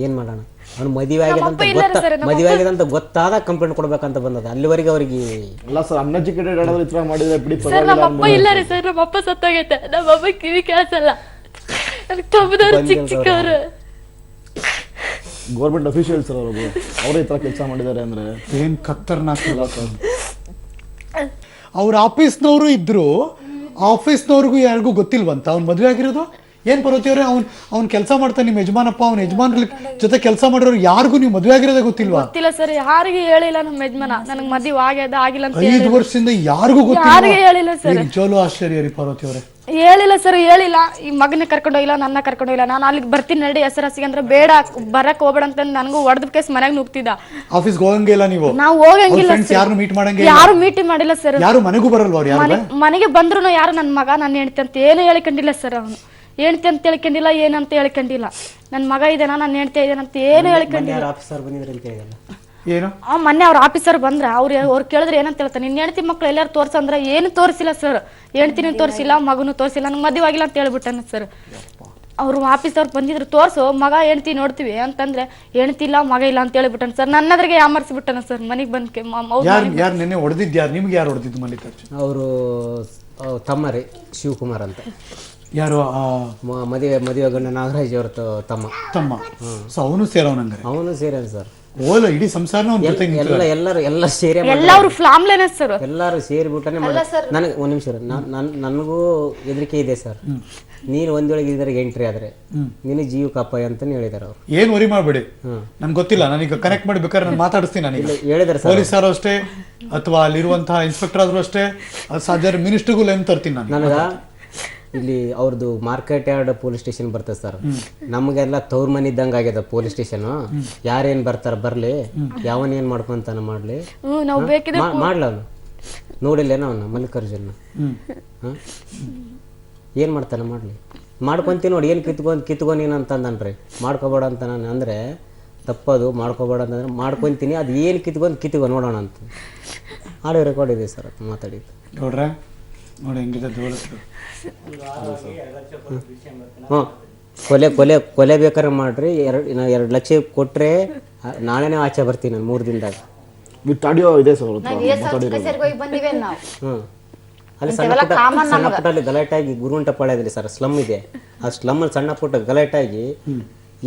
ಏನು ಮಾಡೋಣ. ಅವ್ನು ಮದುವೆ ಆಗಿದೆ ಅಂತ ಗೊತ್ತಾದ ಕಂಪ್ಲೇಂಟ್ ಕೊಡ್ಬೇಕಂತ ಬಂದದ. ಅಲ್ಲಿವರೆಗೆ ಅವ್ರಿಗೆ ಅಲ್ಲ ಸರ್, ಅನ್ಎಜುಕೇಟೆಡ್ ಆಡೋದು ಈ ಥರ ಮಾಡಿದ್ರೆ ಬಿಡಿ ಸರ್ ನಮ್ಮ ಅಪ್ಪ ಇಲ್ಲ ರೀ ಸರ್, ನಮ್ಮ ಅಪ್ಪ ಸತ್ತೋಗೈತೆ. ನಮ್ಮ ಅಪ್ಪ ಕಿವಿ ಕೇಳಿಸಲ್ಲ, ನನಗೆ ತಮ್ಮದವ್ರು ಚಿಕ್ಕ ಚಿಕ್ಕವ್ರು. ಗೌರ್ಮೆಂಟ್ ಅಫಿಷಿಯಲ್ಸ್ ಅವ್ರು ಅವರೇ ಈ ಥರ ಕೆಲಸ ಮಾಡಿದ್ದಾರೆ ಅಂದ್ರೆ ಏನ್ ಖತರ್ನಾಕ್. ಅವ್ರ ಆಫೀಸ್ನವರು ಇದ್ರು, ಆಫೀಸ್ನವ್ರಿಗೂ ಯಾರಿಗೂ ಗೊತ್ತಿಲ್ವಂತ ಅವ್ನು ಮದುವೆ ಆಗಿರೋದು. ಏನ್ ಪರ್ವತಿಯವ್ರೆ, ಅವ್ನ್ ಕೆಲಸ ಮಾಡ್ತಾನೆ, ನಿಮ್ಮ ಯಜಮಾನಪ್ಪ, ಅವ್ನ ಯಜಮಾನ್ರ ಜೊತೆ ಕೆಲಸ ಮಾಡಿರೋರು ಯಾರಿಗೂ ನೀವು ಮದುವೆ ಆಗಿರೋದೇ ಗೊತ್ತಿಲ್ವಾ? ಗೊತ್ತಿಲ್ಲ ಸರ್, ಯಾರಿಗೂ ಹೇಳಿಲ್ಲ ನಮ್ಮ ಯಜಮಾನ ನನಗೆ ಮದುವೆ ಆಗ್ಯದ ಆಗಿಲ್ಲ ಅಂತ. 5 ವರ್ಷದಿಂದ ಯಾರಿಗೂ ಯಾರಿಗೂ ಹೇಳಿಲ್ಲ ಸರ್. ನಿಜವಾಗ್ಲೂ ಆಶ್ಚರ್ಯ ರೀ ಪಾರ್ವತಿಯವ್ರೆ. ಹೇಳಿಲ್ಲ ಸರ್, ಹೇಳಿಲ್ಲ. ಈ ಮಗನ ಕರ್ಕೊಂಡೋಗಿಲ್ಲ, ನನ್ನ ಕರ್ಕೊಂಡೋಗಿಲ್ಲ. ನಾನು ಅಲ್ಲಿಗೆ ಬರ್ತೀನಿ ನಡಿ ಹೆಸರಸಿಗೆ ಅಂದ್ರೆ ಬೇಡ, ಬರಕ್ ಹೋಗ್ಬೇಡ ಅಂತ ನನಗೂ ಹೊಡೆದ ಕೇಸ್ ಮನೆಗೆ ನುಗ್ತಿದ್ದ. ಆಫೀಸ್ಗೆ ಹೋಗಂಗಿಲ್ಲ ನೀವು? ನಾವು ಹೋಗಂಗಿಲ್ಲ, ಯಾರು ಮೀಟ್ ಮಾಡಂಗಿಲ್ಲ, ಯಾರು ಮೀಟಿಂಗ್ ಮಾಡಿಲ್ಲ ಸರ್. ಯಾರು ಮನೆಗೂ ಬರಲ್ವಾ ಅವ್ರು? ಯಾರು ಮನೆಗೆ ಬಂದ್ರು ಯಾರು ನನ್ನ ಮಗ ನನ್ನ ಹೆಂಡತಿ ಅಂತ ಏನು ಹೇಳಿಕೊಂಡಿಲ್ಲ ಸರ್. ಅವನು ಹೆಂಡತಿ ಅಂತ ಹೇಳ್ಕೊಂಡಿಲ್ಲ, ಏನಂತ ಹೇಳ್ಕೊಂಡಿಲ್ಲ. ನನ್ನ ಮಗ ಇದೇನಾ, ನನ್ನ ಹೆಂಡತಿ ಇದೇನಂತ ಏನು ಹೇಳ್ಕೊಂಡಿಲ್ಲ. ಆಫೀಸರ್ ಬಂದಿದ್ರೆ ಅಂತ ಹೇಳಿಲ್ಲ ಏನು. ಮೊನ್ನೆ ಅವ್ರ ಆಫೀಸರ್ ಬಂದ್ರ ಅವ್ರು ಕೇಳಿದ್ರೆ ಏನಂತ ಹೇಳ್ತಾರೆ, ನಿನ್ನ ಹೆಂಡತಿ ಮಕ್ಳು ಎಲ್ಲಾರು ತೋರ್ಸಂದ್ರ ಏನು ತೋರಿಸಿಲ್ಲ ಸರ್. ಹೆಂಡತಿನೂ ತೋರಿಸಿಲ್ಲ, ಮಗನೂ ತೋರಿಸಿಲ್ಲ, ನಂಗೆ ಮದುವೆ ಆಗಿಲ್ಲ ಅಂತ ಹೇಳ್ಬಿಟ್ಟಾನ ಸರ್. ಅವ್ರು ಆಫೀಸರ್ ಬಂದಿದ್ರು, ತೋರ್ಸು ಮಗ ಹೆಂಡತಿ ನೋಡ್ತೀವಿ ಅಂತಂದ್ರೆ ಹೆಂಡತಿ ಇಲ್ಲ, ಮಗ ಇಲ್ಲ ಅಂತ ಹೇಳ್ಬಿಟ್ಟಾನ ಸರ್. ನನ್ನದ್ರಿಗೆ ಯಾಮರ್ಸ್ಬಿಟ್ಟಾನ ಸರ್. ಮನೆಗೆ ಬಂದ್ಕೆ ಯಾರು ನಿನ್ನೆ ಹೊಡೆದಿದ್ದು? ಯಾರು ನಿಮ್ಗೆ ಯಾರು ಹೊಡೆದಿದ್ದು ಮಲ್ಲಿಕಾರ್ಜುನ್? ಅವರು ತಮ್ಮ ರೀ, ಶಿವಕುಮಾರ್ ಅಂತ. ಯಾರು? ಮದುವೆ ಗಂಡ ನಾಗರಾಜ್ ಅವ್ರ ತಮ್ಮ. ಸೊ ಅವನು ಸೇರವನಂದ್ರೆ? ಅವನು ಸೇರ್ಯಾನ ಸರ್. ಓಲ ಇಡೀ ಸಂಸಾರನ ಅವ್ನ ಜೊತೆ ಎಲ್ಲ ಸೇರಿ ಎಲ್ಲರೂ ಫ್ಲಾಮ್ಲೇನೆ ಸರ್. ಎಲ್ಲರೂ ಸೇರಿಬಿಟ್ಟನೆ ನನಗೆ ಒಂದ್ ನಿಮಿಷ ನನಗೂ ಹೆದರಿಕೆ ಇದೆ ಸರ್. ನೀನು ಒಂದೊಳಗೆ ಇದ್ರಾಗ ಎಂಟ್ರಿ ಆದ್ರೆ ನಿನ್ನ ಜೀವಕ್ಕೆ ಅಪಾಯ ಅಂತಾನೆ ಹೇಳಿದಾರೆ ಅವ್ರು. ಏನ್ ವರಿ ಮಾಡ್ಬೇಡಿ, ನನ್ಗೆ ಗೊತ್ತಿಲ್ಲ, ನನಗೆ ಕನೆಕ್ಟ್ ಮಾಡಿ ಬೇಕಾದ್ರೆ ನಾನು ಮಾತಾಡಿಸ್ತೀನಿ. ನನಗೆ ಹೇಳಿದಾರೆ ಪೊಲೀಸರು ಅಷ್ಟೇ ಅಥವಾ ಅಲ್ಲಿರುವಂತಹ ಇನ್ಸ್ಪೆಕ್ಟರ್ ಆದ್ರೂ ಅಷ್ಟೇ, ಅದು ಸಾಧ್ಯ ಮಿನಿಸ್ಟರ್ಗೂ ಲೈನ್ ತರ್ತೀನಿ ನಾನು. ನನಗ ಇಲ್ಲಿ ಅವ್ರದ್ದು ಮಾರ್ಕೆಟ್ ಯಾರ್ಡ್ ಪೊಲೀಸ್ ಸ್ಟೇಷನ್ ಬರ್ತದೆ ಸರ್. ನಮಗೆಲ್ಲ ತವ್ರ ಮನೆ ಇದ್ದಂಗೆ ಆಗ್ಯದ ಪೊಲೀಸ್ ಸ್ಟೇಷನ್. ಯಾರೇನ್ ಬರ್ತಾರ ಬರ್ಲಿ, ಯಾವನ್ ಏನ್ ಮಾಡ್ಕೊಂತಾನ ಮಾಡ್ಲಿ, ಮಾಡ್ಲ ಅವನು ನೋಡಿಲ್ಲೇನ ಅವನ ಮಲ್ಲಿಕಾರ್ಜುನ ಏನ್ ಮಾಡ್ತಾನ ಮಾಡ್ಲಿ, ಮಾಡ್ಕೊಂತೀನಿ ನೋಡಿ. ಏನ್ ಕಿತ್ಕೊಂಡೀನಿ ಅಂತಂದನ್ರಿ, ಮಾಡ್ಕೋಬೇಡ ಅಂತ ನಾನು ಅಂದ್ರೆ ತಪ್ಪದು. ಮಾಡ್ಕೋಬೇಡ ಅಂತಂದ್ರೆ ಮಾಡ್ಕೊಂತೀನಿ, ಅದು ಏನು ಕಿತ್ಕೊ ನೋಡೋಣ ಅಂತ ಆಡಿಯೋ ರೆಕಾರ್ಡ್ ಇದೆ ಸರ್ ಮಾತಾಡಿದ್ದು. ನೋಡ್ರೆ ನೋಡಿ ಹೆಂಗಿದೆ ದೌಲತ್ತು. ಕೊಲೆ ಬೇಕಾದ್ರೆ ಮಾಡ್ರಿ. 2 ಲಕ್ಷ ಕೊಟ್ರೆ ನಾಳೆನೇ ಆಚೆ ಬರ್ತೀನಿ ನಾನು 3 ದಿನದಾಗ. ವಿತ್ ಆಡಿಯೋ ಇದೆ ಸರ್. ಅಲ್ಲಿ ಸಣ್ಣ ಪುಟ್ಟ ಅಲ್ಲಿ ಗಲಾಟೆಯಾಗಿ ಗುರುವಂಟಪಾಳ್ಯದಲ್ಲಿ ಸರ್ ಸ್ಲಮ್ ಇದೆ. ಆ ಸ್ಲಮ್ ಅಲ್ಲಿ ಸಣ್ಣ ಪುಟ್ಟ ಗಲಾಟೆಯಾಗಿ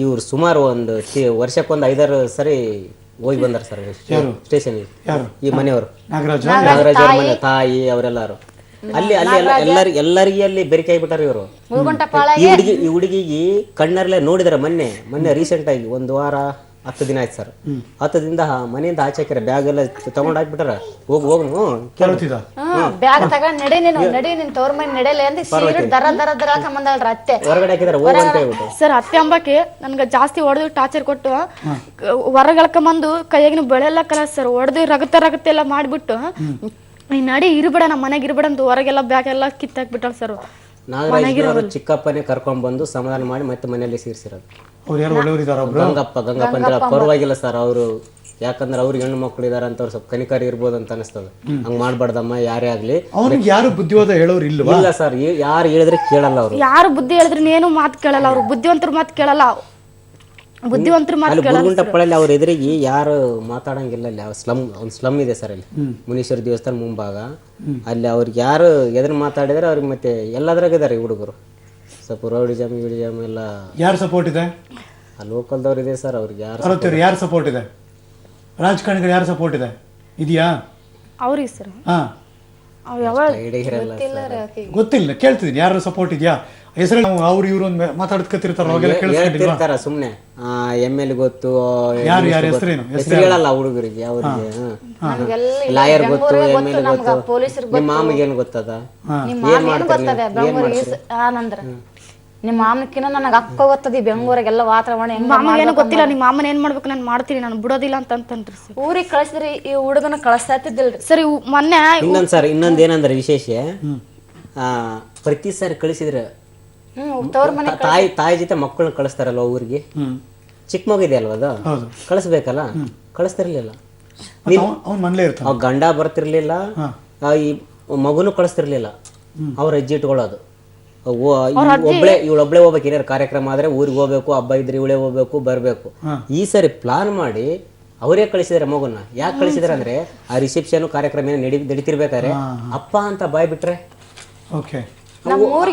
ಇವ್ರು ಸುಮಾರು ಒಂದು ವರ್ಷಕ್ಕೊಂದು 5-6 ಸರಿ ಹೋಗಿ ಬಂದಾರ ಸರ್ ಸ್ಟೇಷನ್. ಈ ಮನೆಯವರು ನಾಗರಾಜ್ ಅವ್ರ ಮನೆ ತಾಯಿ ಅವರೆಲ್ಲರು ಅಲ್ಲಿ ಎಲ್ಲರಿಗೆ ಅಲ್ಲಿ ಬೆರಿಕೆ ಆಗಿಬಿಟ್ಟಾರ ಇವರು. ಈ ಹುಡುಗಿಗೆ ಕಣ್ಣರ್ಲೆ ನೋಡಿದಾರೆ ಮೊನ್ನೆ ರೀಸೆಂಟ್ ಆಗಿ 1 ವಾರ 10 ದಿನ ಆಯ್ತು ಸರ್. 10 ದಿನದ ಮನೆಯಿಂದ ಆಚೆ ಹಾಕಿರ ಬ್ಯಾಗ್ ಎಲ್ಲ ತಗೊಂಡ್ ಹಾಕ್ಬಿಟ್ಟಾರ. ಹೋಗು ಬ್ಯಾಗ್ ತಗೊಂಡ್ ನಡಿ ನಿನ್ ತೋರ್ ಮನೆ ನಡೆಯಲ್ಲ ಅಂತ ದರ ಹಾಕೊಂಬಂದಳ್ರ ಅತ್ತೆ ಹೊರಗಡೆ ಹಾಕಿದಾರೆ. ಹೋಗು ಅಂತ ಹೇಳ್ಬಿಟ್ಟು ಸರ್ ಅತ್ತೆ ಅಂಬಕ್ಕೆ ನನ್ಗೆ ಜಾಸ್ತಿ ಹೊಡೆದು ಟಾರ್ಚರ್ ಕೊಟ್ಟು ಹೊರಗಳ್ಕೊಂಬಂದು ಕೈಯಾಗಿನ ಬೆಳೆಲ್ಲ ಕಲ ಸರ್ ಹೊಡೆದು ರಗತ್ತೆ ಎಲ್ಲ ಮಾಡ್ಬಿಟ್ಟು ಈ ನಡಿ ಇರ್ಬೇಡ, ನಮ್ಮ ಮನೆಗೆ ಇರ್ಬೇಡ ಅಂತ ಹೊರಗೆಲ್ಲ ಬ್ಯಾಗ್ ಎಲ್ಲ ಕಿತ್ತಾಕ್ಬಿಟ್ಟಾಳ ಸರ್. ನಾಗರಾಜ್ ಚಿಕ್ಕಪ್ಪನೇ ಕರ್ಕೊಂಡ್ ಬಂದು ಸಮಾಧಾನ ಮಾಡಿ ಮತ್ತೆ ಮನೆಯಲ್ಲಿ ಸೇರಿಸಿರೋದು. ಗಂಗಪ್ಪ ಅಂತ ಪರವಾಗಿಲ್ಲ ಸರ್ ಅವರು. ಯಾಕಂದ್ರೆ ಅವ್ರಿಗೆ ಹೆಣ್ಣು ಮಕ್ಕಳು ಇದಾರೆ ಅಂತ ಅವ್ರು ಸ್ವಲ್ಪ ಕನಿಕರಿ ಇರ್ಬೋದು ಅಂತ ಅನಿಸ್ತದೆ. ಹಂಗ್ ಮಾಡ್ಬಾರ್ದಮ್ಮ ಯಾರೇ ಆಗ್ಲಿ. ಅವ್ರಿಗೆ ಯಾರು ಬುದ್ಧಿವಾದ ಹೇಳೋರು ಇಲ್ಲ ಸರ್. ಯಾರು ಹೇಳಿದ್ರೆ ಕೇಳಲ್ಲ ಅವ್ರು. ಯಾರು ಬುದ್ಧಿ ಹೇಳಿದ್ರೆ ಏನು ಮಾತು ಕೇಳಲ್ಲ ಅವ್ರು. ಬುದ್ಧಿವಂತರ ಮಾತು ಕೇಳಲ್ಲ. ಗುರುಗುಂಟಪ್ಪಳಲ್ಲಿ ಅವ್ರ ಎದುರಿಗೆ ಯಾರು ಮಾತಾಡಂಗಿಲ್ಲ. ಅಲ್ಲಿ ಒಂದು ಸ್ಲಮ್ ಇದೆ ಸರ್ ಅಲ್ಲಿ ಮುನೀಶ್ವರ ದೇವಸ್ಥಾನ ಮುಂಭಾಗ. ಅಲ್ಲಿ ಅವ್ರಿಗೆ ಯಾರು ಎದುರು ಮಾತಾಡಿದ್ರೆ ಅವ್ರಿಗೆ ಮತ್ತೆ ಎಲ್ಲದ್ರಾಗ ಇದಾರೆ ಹುಡುಗರು. ಸ್ವಲ್ಪ ರೌಡಿಜಮ್ ಎಲ್ಲ. ಯಾರು ಸಪೋರ್ಟ್ ಇದೆ? ಲೋಕಲ್ದವ್ರು ಇದೆ ಸರ್. ಅವ್ರಿಗೆ ಯಾರು ಸಪೋರ್ಟ್ ಇದೆ? ರಾಜಕಾರಣಿಗಳು ಯಾರು ಸಪೋರ್ಟ್ ಇದೆ? ಇದೆಯಾ ಅವ್ರಿಗೆ ಸರ್? ಗೊತ್ತಿಲ್ಲ, ಕೇಳ್ತಿದ್ದೀನಿ. ಯಾರು ಸಪೋರ್ಟ್ ಇದೆಯಾ? ಹೆಸರು ಅವ್ರು ಇವ್ರು ಮಾತಾಡ್ತಿರ್ತಾರ ಸುಮ್ನೆ. ML ಗೊತ್ತು, ಹೆಸರು ಹೇಳಲ್ಲ ಹುಡುಗರಿಗೆ. ಅವ್ರಿಗೆ ಲಾಯರ್ ಗೊತ್ತು, ML ಗೊತ್ತು. ನಿಮ್ಮ ಮಾಮಿಗೆ ಏನ್ ಗೊತ್ತದ? ನಿಮ್ಮ ಮಾಮಕ್ಕಿನ ನನಗೆ ಅಕ್ಕ ಗೊತ್ತದ ಬೆಂಗಳೂರಿಗೆಲ್ಲ ವಾತಾವರಣ. ಏನು ಗೊತ್ತಿಲ್ಲ. ನಿಮ್ಮ ಮಾಮನ ಏನ್ ಮಾಡ್ಬೇಕು ನಾನು ಮಾಡ್ತೀನಿ, ನಾನು ಬಿಡೋದಿಲ್ಲ ಅಂತಂದ್ರಿ. ಊರಿಗೆ ಕಳಿಸಿದ್ರಿ, ಈ ಹುಡುಗನ ಕಳಿಸ್ತಾ ಇದ್ದಿಲ್ರಿ ಸರಿ. ಮೊನ್ನೆ ಇನ್ನೊಂದ್ ಏನಂದ್ರೆ ವಿಶೇಷ, ಪ್ರತಿ ಸಾರಿ ಕಳಿಸಿದ್ರೆ ತಾಯಿ ಜೊತೆ ಮಕ್ಕಳನ್ನ ಕಳಿಸ್ತಾರಲ್ವ ಊರಿಗೆ. ಚಿಕ್ಕ ಮಗು ಇದೆ ಅಲ್ವ ಅದು, ಕಳಿಸ್ಬೇಕಲ್ಲ. ಕಳಿಸ್ತಿರ್ಲಿಲ್ಲ. ಅವ್ನ ಮನೇಲೇ ಇರ್ತಾನೆ. ಅವ್ ಗಂಡ ಬರ್ತಿರ್ಲಿಲ್ಲ, ಈ ಮಗುನು ಕಳಿಸ್ತಿರ್ಲಿಲ್ಲ. ಅವ್ರ ಅಜ್ಜಿ ಇಟ್ಕೊಳ್ಳೋದು. ಇವಳೊಬ್ಳೆ ಹೋಗ್ಬೇಕು, ಏನಾರು ಕಾರ್ಯಕ್ರಮ ಆದ್ರೆ ಊರಿಗೆ ಹೋಗ್ಬೇಕು, ಹಬ್ಬ ಇದ್ರೆ ಇವಳೇ ಹೋಗ್ಬೇಕು ಬರ್ಬೇಕು. ಈ ಸರಿ ಪ್ಲಾನ್ ಮಾಡಿ ಅವರೇ ಕಳಿಸಿದಾರೆ ಮಗುನ. ಯಾಕೆ ಕಳಿಸಿದಾರೆ ಅಂದ್ರೆ ಆ ರಿಸೆಪ್ಷನ್ ಕಾರ್ಯಕ್ರಮ ನಡೀತಿರ್ಬೇಕಾದ್ರೆ ಅಪ್ಪ ಅಂತ ಬಾಯ್ ಬಿಟ್ರೆ ಓಕೆ. ನಮ್ಮ ಊರು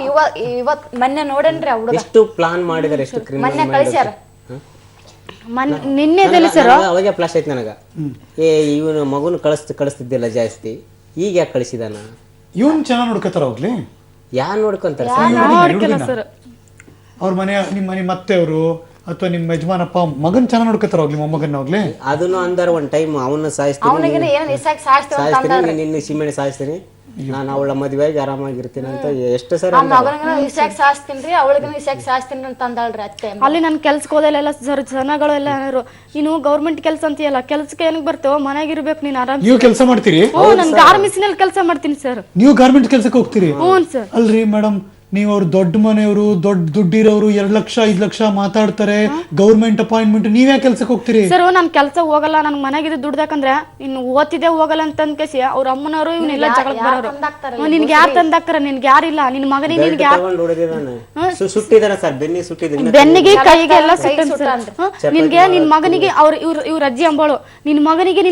ಇವತ್ ಮೊನ್ನೆ ನೋಡೇನ್ರಿ ಆ ಹುಡುಗ ಎಷ್ಟು ಪ್ಲಾನ್ ಮಾಡಿದಾರೆ, ಎಷ್ಟು ಮೊನ್ನೆ ಕಳ್ಸ್ಯಾರ ನಿನ್ನೆ ತಿಳಿಸ್ಯಾರ. ಅವಾಗ ಫ್ಲಾಶ್ ಆಯ್ತು ನನಗ, ಇವನು ಮಗುನ ಕಳಿಸ್ತಿದ್ದಿಲ್ಲ ಜಾಸ್ತಿ, ಈಗ ಯಾಕೆ ಕಳಿಸಿದಾನ? ಇವನ್ ಚೆನ್ನಾಗಿ ನೋಡ್ಕೋತಾರ ಹೋಗ್ಲಿ, ಯಾರು ನೋಡ್ಕೊಂತಾರೆ ಅವ್ರ ಮನೆ, ನಿಮ್ಮ ಮತ್ತೆ ಅವರು ಅಥವಾ ನಿಮ್ಮ ಯಜಮಾನಪ್ಪ ಮಗನ್ ಚೆನ್ನಾಗಿ ನೋಡ್ಕೋತಾರ ಹೋಗ್ಲಿ, ಮೊಮ್ಮಗನ್ನ ಹೋಗ್ಲಿ. ಅದನ್ನು ಅಂದಾರ ಒಂದ್ ಟೈಮ್ ಅವನ್ನ ಸಾಯಿಸ್ತೀನಿ, ನಿನ್ನ ಸಿಮೆಣಿ ಸಾಯಿಸ್ತೀನಿ, ನಾನು ಅವಳ ಮದುವೆಯಾಗಿ ಆರಾಮಾಗಿರ್ತೀನಿ ಅಂತ ಎಷ್ಟು ಸರಿ ಸಾಯಿಸ್ತೀನಿ, ಅವಳಿಗೂ ಸಾಯಿಸ್ತೀನಿ ಅಂತ ಅಂದಾಳ್ರಿ ಅತ್ತೆ. ಅಲ್ಲಿ ನಾನು ಕೆಲ್ಸಕ್ಕೆ ಹೋದೆಲ್ಲ ಸರ್ ಜನಗಳು ಎಲ್ಲ ಏನಾರು ನೀನು ಗೌರ್ಮೆಂಟ್ ಕೆಲಸ ಅಂತೀಯಲ್ಲ, ಕೆಲ್ಸಕ್ಕೆ ಏನಕ್ಕೆ ಬರ್ತೇವೋ, ಮನೆಗಿರ್ಬೇಕು ನೀನು ಆರಾಮ್. ನೀವು ಕೆಲಸ ಮಾಡ್ತೀರಿ? ನಾನು ಗಾರ್ಮೆಂಟ್ಸ್ ನಲ್ಲಿ ಕೆಲಸ ಮಾಡ್ತೀನಿ ಸರ್. ನೀವು ಗಾರ್ಮೆಂಟ್ ಕೆಲ್ಸಕ್ಕೆ ಹೋಗ್ತೀರಿ? ಹ್ಞೂ ಸರ್. ಅಲ್ರಿ ಮೇಡಮ್, ನೀವು ಅವ್ರು ದೊಡ್ಡ ಮನೆಯವರು, ದೊಡ್ಡ ದುಡ್ಡಿರೋರು, 2 ಲಕ್ಷ 5 ಲಕ್ಷ ಮಾತಾಡ್ತಾರೆ, ಗೌರ್ಮೆಂಟ್ ಅಪಾಯಿಂಟ್ಮೆಂಟ್, ನೀವ್ಯಾ ಕೆಲ್ಸಕ್ಕೆ ಹೋಗ್ತೀರಿ? ಸರ್ ನಾನು ಕೆಲಸ ಹೋಗಲ್ಲ, ನನ್ ಮನೆಗಿದ್ದು ದುಡ್ದಾಕಂದ್ರೆ ಇನ್ನು ಓದ್ತಿದ್ದೆ ಹೋಗಲ್ಲ ಅಂತ ಕೇಸಿ ಅವ್ರ ಅಮ್ಮನವರು ಇವನ್ನೆಲ್ಲ ಜಗಳಕ್ಕೆ ಬರೋರು. ನಿನ್ಗೆ ಯಾರು ತಂದಾಕ್ತಾರ? ನಿನ್ಗೆ ಯಾರಿಲ್ಲ, ನಿನ್ ಮಗನಿಗೆ ನಿನ್ಗೆ ಸುಟ್ಟಿದಾರ ಸರ್, ಬೆನ್ನಿಗೆ ಕೈಗೆ ಎಲ್ಲ ನಿನ್ಗೆ ನಿನ್ ಮಗನಿಗೆ ಇವ್ರ ಅಜ್ಜಿ ಅಂಬೋಳು, ನಿನ್ ಮಗನಿಗೆ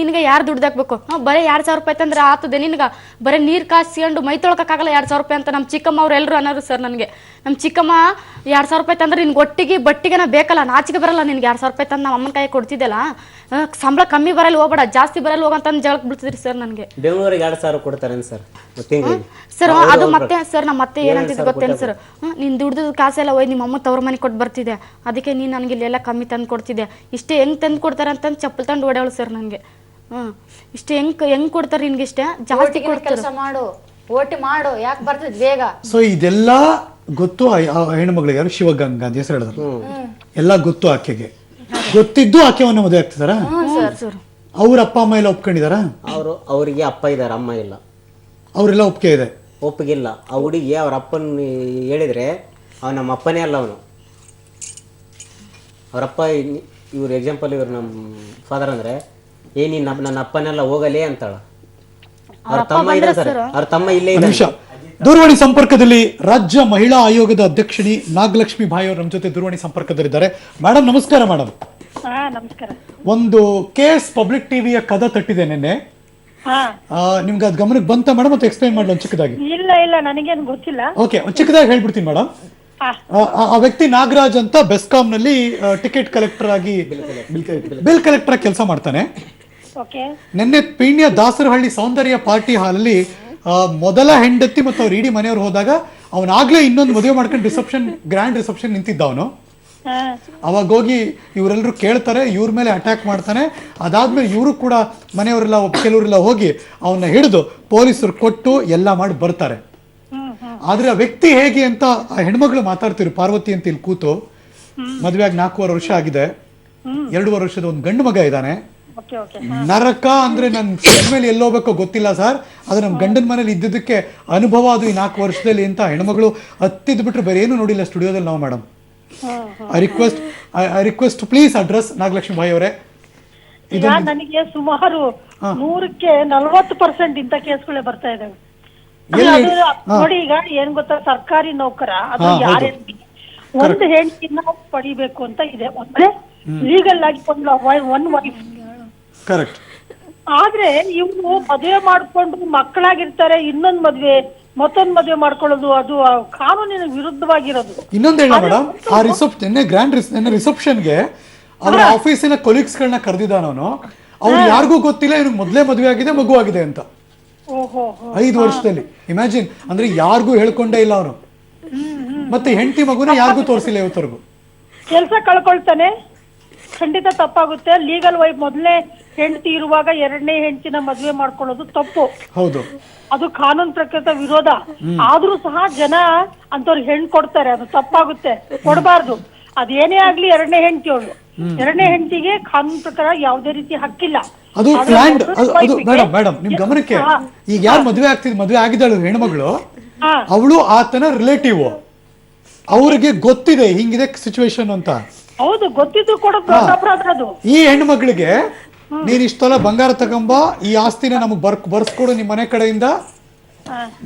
ನಿನ್ಗೆ ಯಾರು ದುಡ್ದಾಕ್ಬೇಕು? ಬರೀ 2,000 ರೂಪಾಯಿ ತಂದ್ರೆ ಆತದೆ ನಿನ್ಗ, ಬರೀ ನೀರ್ ಕಾಸ್ಕೊಂಡು ಮೈ ತೊಳ್ಕೊಕ್ಕಾಗಲ್ಲ 2,000 ರೂಪಾಯಿ ಅಂತ ನಮ್ ಚಿಕ್ಕಮ್ಮ ಅವ್ರು ಎಲ್ಲರೂ ಅನ್ನೋರು ಸರ್. ನನಗೆ ನಮ್ಮ ಚಿಕ್ಕಮ್ಮ 2,000 ರೂಪಾಯಿ ತಂದ್ರೆ ನಿನ್ಗೆ ಒಟ್ಟಿಗೆ ಬಟ್ಟಿಗೆನ ಬೇಕಲ್ಲ, ನಾಚಿಕೆ ಬರಲ್ಲ ನಿನ್ಗೆ 2,000 ರೂಪಾಯಿ ತಂದು ನಮ್ಮ ಅಮ್ಮನ ಕೈ ಕೊಡ್ತಿದ್ದಲ್ಲ, ಸಂಬಳ ಕಮ್ಮಿ ಬರಲ್ಲ ಹೋಗ್ಬೇಡ, ಜಾಸ್ತಿ ಬರಲ್ಲ ಹೋಗಂತಂದು ಜಳಕ್ ಬಿಡ್ತಿದ್ರಿ ಸರ್ ನನಗೆ. ಬೆಂಗಳೂರಿಗೆ 2,000 ಕೊಡ್ತಾರೆ ಸರ್ ಸರ್. ಅದು ಮತ್ತೆ ಸರ್ ನಮ್ಮ ಮತ್ತೆ ಏನಂತಿದ್ದು ಗೊತ್ತೇನು ಸರ್, ನೀನು ದುಡ್ದು ಕಾಸೆಲ್ಲ ಹೋಯ್ ನಿಮ್ಮ ಅಮ್ಮ ತವ್ರ ಮನೆ ಕೊಟ್ಟು ಬರ್ತಿದ್ದೆ, ಅದಕ್ಕೆ ನೀನು ನನಗೆ ಇಲ್ಲೆಲ್ಲ ಕಮ್ಮಿ ತಂದು ಕೊಡ್ತಿದ್ದೆ, ಇಷ್ಟೇ ಹೆಂಗೆ ತಂದು ಕೊಡ್ತಾರೆ ಅಂತಂದು ಚಪ್ಪಲ್ ತಂದು ಓಡಾಳು ಸರ್ ನನಗೆ. ಇಷ್ಟೇ ಹೆಂಗೆ ಕೊಡ್ತಾರೆ ನಿನ್ಗೆ, ಇಷ್ಟೇ ಜಾಸ್ತಿ ಕೆಲಸ ಮಾಡು, ಓಟಿ ಮಾಡು, ಯಾಕೆ ಬರ್ತದೆ ಬೇಗ. ಸೊ ಇದೆಲ್ಲ ಗೊತ್ತು ಹೆಣ್ಮಗಳಿಗೆ, ಯಾರು ಶಿವಗಂಗಾ ಅಂತ ಹೆಸರು ಹೇಳಿದ್ರು, ಎಲ್ಲ ಗೊತ್ತು ಆಕೆಗೆ. ಗೊತ್ತಿದ್ದು ಆಕೆವನ್ನ ಮದುವೆ ಆಗ್ತಿದಾರ? ಅವ್ರ ಅಪ್ಪ ಅಮ್ಮ ಎಲ್ಲ ಒಪ್ಕೊಂಡಿದಾರ? ಅವರಿಗೆ ಅಪ್ಪ ಇದಾರೆ, ಅಮ್ಮ ಇಲ್ಲ. ಅವರೆಲ್ಲ ಒಪ್ಪಿಗೆ ಇದೆ? ಒಪ್ಪಿಗಿಲ್ಲ. ಆ ಹುಡುಗಿ ಅವ್ರ ಅಪ್ಪನ ಹೇಳಿದ್ರೆ ಅವ್ನು ನಮ್ಮ ಅಪ್ಪನೇ ಅಲ್ಲ, ಅವನು ಅವರಪ್ಪ. ಇವ್ರ ಎಕ್ಸಾಂಪಲ್ ಇವ್ರು ನಮ್ಮ ಫಾದರ್ ಅಂದ್ರೆ ನೀನ್ ನನ್ನ ಅಪ್ಪನೆಲ್ಲ ಹೋಗಲೇ ಅಂತಾಳ. ಅವ್ರ ತಮ್ಮ ಇದ್ದಾರೆ ಸರ್, ಅವ್ರ ತಮ್ಮ ಇಲ್ಲೇ ಇದ್ದಾರೆ. ದೂರವಾಣಿ ಸಂಪರ್ಕದಲ್ಲಿ ರಾಜ್ಯ ಮಹಿಳಾ ಆಯೋಗದ ಅಧ್ಯಕ್ಷಣಿ ನಾಗಲಕ್ಷ್ಮಿ ಭಾಯ್ ಅವರು ನಮ್ಮ ಜೊತೆ ದೂರವಾಣಿ ಸಂಪರ್ಕದಲ್ಲಿದ್ದಾರೆ. ಮೇಡಮ್ ನಮಸ್ಕಾರ. ಮೇಡಮ್ ನಮಸ್ಕಾರ. ಒಂದು ಕೇಸ್ ಪಬ್ಲಿಕ್ ಟಿವಿಯ ಕದ ತಟ್ಟಿದೆ ನಿನ್ನೆ, ನಿಮ್ಗೆ ಅದ್ ಗಮನಕ್ಕೆ ಬಂತ ಮೇಡಮ್? ಮತ್ತೆ ಎಕ್ಸ್ಪ್ಲೈನ್ ಮಾಡಲು ಒಂದು ಚಿಕ್ಕದಾಗಿ? ಇಲ್ಲ ನನಗೇನು ಗೊತ್ತಿಲ್ಲ. ಓಕೆ, ಒಂದು ಚಿಕ್ಕದಾಗಿ ಹೇಳ್ಬಿಡ್ತೀನಿ ಮೇಡಮ್. ಆ ವ್ಯಕ್ತಿ ನಾಗರಾಜ್ ಅಂತ ಬೆಸ್ಕಾಂ ನಲ್ಲಿ ಟಿಕೆಟ್ ಕಲೆಕ್ಟರ್ ಆಗಿ, ಬಿಲ್ ಕಲೆಕ್ಟರ್ ಆಗಿ ಕೆಲಸ ಮಾಡ್ತಾನೆ. ನಿನ್ನೆ ಪೀಣ್ಯ ದಾಸರಹಳ್ಳಿ ಸೌಂದರ್ಯ ಪಾರ್ಟಿ ಹಾಲಲ್ಲಿ ಮೊದಲ ಹೆಂಡತಿ ಮತ್ತು ಅವ್ರ ಇಡೀ ಮನೆಯವ್ರು ಹೋದಾಗ ಅವನಾಗ್ಲೇ ಇನ್ನೊಂದು ಮದುವೆ ಮಾಡ್ಕೊಂಡು ಗ್ರ್ಯಾಂಡ್ ರಿಸೆಪ್ಷನ್ ನಿಂತಿದ್ದ ಅವನು. ಅವಾಗ ಹೋಗಿ ಇವರೆಲ್ಲರೂ ಕೇಳ್ತಾರೆ, ಇವ್ರ ಮೇಲೆ ಅಟ್ಯಾಕ್ ಮಾಡ್ತಾನೆ. ಅದಾದ್ಮೇಲೆ ಇವರು ಕೂಡ ಮನೆಯವರೆಲ್ಲ ಕೆಲವರೆಲ್ಲ ಹೋಗಿ ಅವನ್ನ ಹಿಡಿದು ಪೊಲೀಸರು ಕೊಟ್ಟು ಎಲ್ಲ ಮಾಡಿ ಬರ್ತಾರೆ. ಆದ್ರೆ ಆ ವ್ಯಕ್ತಿ ಹೇಗೆ ಅಂತ ಆ ಹೆಣ್ಮಗಳು ಮಾತಾಡ್ತಿರು, ಪಾರ್ವತಿ ಅಂತ ಇಲ್ಲಿ ಕೂತು, ಮದುವೆ ಆಗಿ 4.5 ವರ್ಷ ಆಗಿದೆ, 2.5 ವರ್ಷದ ಒಂದು ಗಂಡು ಮಗ ಇದ್ದಾನೆ. ನರಕ ಅಂದ್ರೆ ನನ್ ಮೇಲೆ ಎಲ್ಲೋಗ್ಬೇಕೋ ಗೊತ್ತಿಲ್ಲ ಸರ್, ಆದ್ರೆ ನಮ್ ಗಂಡನ ಮನೇಲಿ ಇದ್ದಿದ್ದಕ್ಕೆ ಅನುಭವ ಅದು ಈ 4 ವರ್ಷದಲ್ಲಿ ಅಂತ ಹೆಣ್ಮಗಳು ಹತ್ತಿದ್ ಬಿಟ್ರೆ ಬೇರೆ ಏನು ನೋಡಿಲ್ಲ ಸ್ಟುಡಿಯೋದಲ್ಲಿ ನಾವು. Madam I request please address Nagalakshmi Bhai ಅವರೇ. ಈಗ ನನಗೆ ಸುಮಾರು 100ಕ್ಕೆ 40% ಇಂಥ ಕೇಸ್ಗಳೇ ಬರ್ತಾ ಇದಾವೆ ನೋಡಿ. ಈಗ ಏನ್ ಗೊತ್ತಾ, ಸರ್ಕಾರಿ ನೌಕರ ಅದು ಯಾರೇ ಒಂದು ಹೆಂಡತಿನ ಪಡಿಬೇಕು ಅಂತ ಇದೆ, ಅಂದ್ರೆ ಲೀಗಲ್ ಆಗಿ ಒನ್ ವೈಫ್. ಕರೆಕ್ಟ್. ಆದ್ರೆ ಇವ್ರು ಮದುವೆ ಮಾಡ್ಕೊಂಡು ಮಕ್ಕಳಾಗಿರ್ತಾರೆ, ಮತ್ತೊಂದ್ ಮದುವೆ ಮಾಡ್ಕೊಳ್ಳೋದು ಅದು ಕಾನೂನಿನ ವಿರುದ್ಧವಾಗಿರೋದು. ಇನ್ನೊಂದು ಹೇಳ ಮೇಡಮ್, ಆ ರಿಸೆಪ್ಷನ್ಗೆ ಅವರ ಆಫೀಸಿನ ಕೊಲೀಗ್ಸ್ ಗಳನ್ನ ಕರೆದಿದ್ದಾನ ಅವನು. ಅವ್ರು ಯಾರಿಗೂ ಗೊತ್ತಿಲ್ಲ ಇವ್ರಿಗೆ ಮೊದಲೇ ಮದುವೆ ಆಗಿದೆ, ಮಗು ಆಗಿದೆ ಅಂತ. 5 ವರ್ಷದಲ್ಲಿ ಇಮ್ಯಾಜಿನ್, ಅಂದ್ರೆ ಯಾರಿಗೂ ಹೇಳ್ಕೊಂಡೇ ಇಲ್ಲ ಅವನು. ಮತ್ತೆ ಹೆಂಡತಿ ಮಗುನ ಯಾರಿಗೂ ತೋರಿಸಿಲ್ಲ ಇವತ್ತರೆಗೂ. ಕೆಲಸ ಕಳ್ಕೊಳ್ತಾನೆ, ಖಂಡಿತ ತಪ್ಪಾಗುತ್ತೆ. ಲೀಗಲ್ ವೈಫ್ ಮೊದಲನೇ ಹೆಂಡತಿ ಇರುವಾಗ 2ನೇ ಹೆಂಡತಿನ ಮದುವೆ ಮಾಡ್ಕೊಳ್ಳೋದು ತಪ್ಪು. ಹೌದು, ಅದು ಕಾನೂನು ಪ್ರಕಾರ ವಿರೋಧ. ಆದ್ರೂ ಸಹ ಜನ ಅಂತವ್ರಿಗೆ ಹೆಣ್ಣು ಕೊಡ್ತಾರೆ, ಅದು ತಪ್ಪಾಗುತ್ತೆ, ಕೊಡಬಾರ್ದು. ಅದೇನೇ ಆಗ್ಲಿ 2ನೇ ಹೆಂಡತಿಯವಳು, 2ನೇ ಹೆಂಡತಿಗೆ ಕಾನೂನು ಪ್ರಕಾರ ಯಾವುದೇ ರೀತಿ ಹಕ್ಕಿಲ್ಲ. ಅದು ಪ್ಲಾನ್ಡ್. ಅದು ಮೇಡಮ್ ನಿಮ್ ಗಮನಕ್ಕೆ, ಈಗ ಯಾರು ಮದುವೆ ಆಗಿದ್ದಾಳು ಹೆಣ್ಮಗಳು, ಅವಳು ಆತನ ರಿಲೇಟಿವ್, ಅವ್ರಿಗೆ ಗೊತ್ತಿದೆ ಹಿಂಗಿದೆ ಸಿಚುವೇಶನ್ ಅಂತ. ಹೌದು, ಗೊತ್ತಿದ್ದು ಕೊಡೋದು ದೊಡ್ಡ ಅಪರಾಧ ಅದು. ಈ ಹೆಣ್ಣು ಮಗಳಿಗೆ ನೀನ್ ಇಷ್ಟೊಲ್ಲ ಬಂಗಾರ ತಗೊಂಬ, ಈ ಆಸ್ತಿನ ನಮಗ್ ಬರ್ಸ್ಕೊಡು ನಿಮ್ ಮನೆ ಕಡೆಯಿಂದ.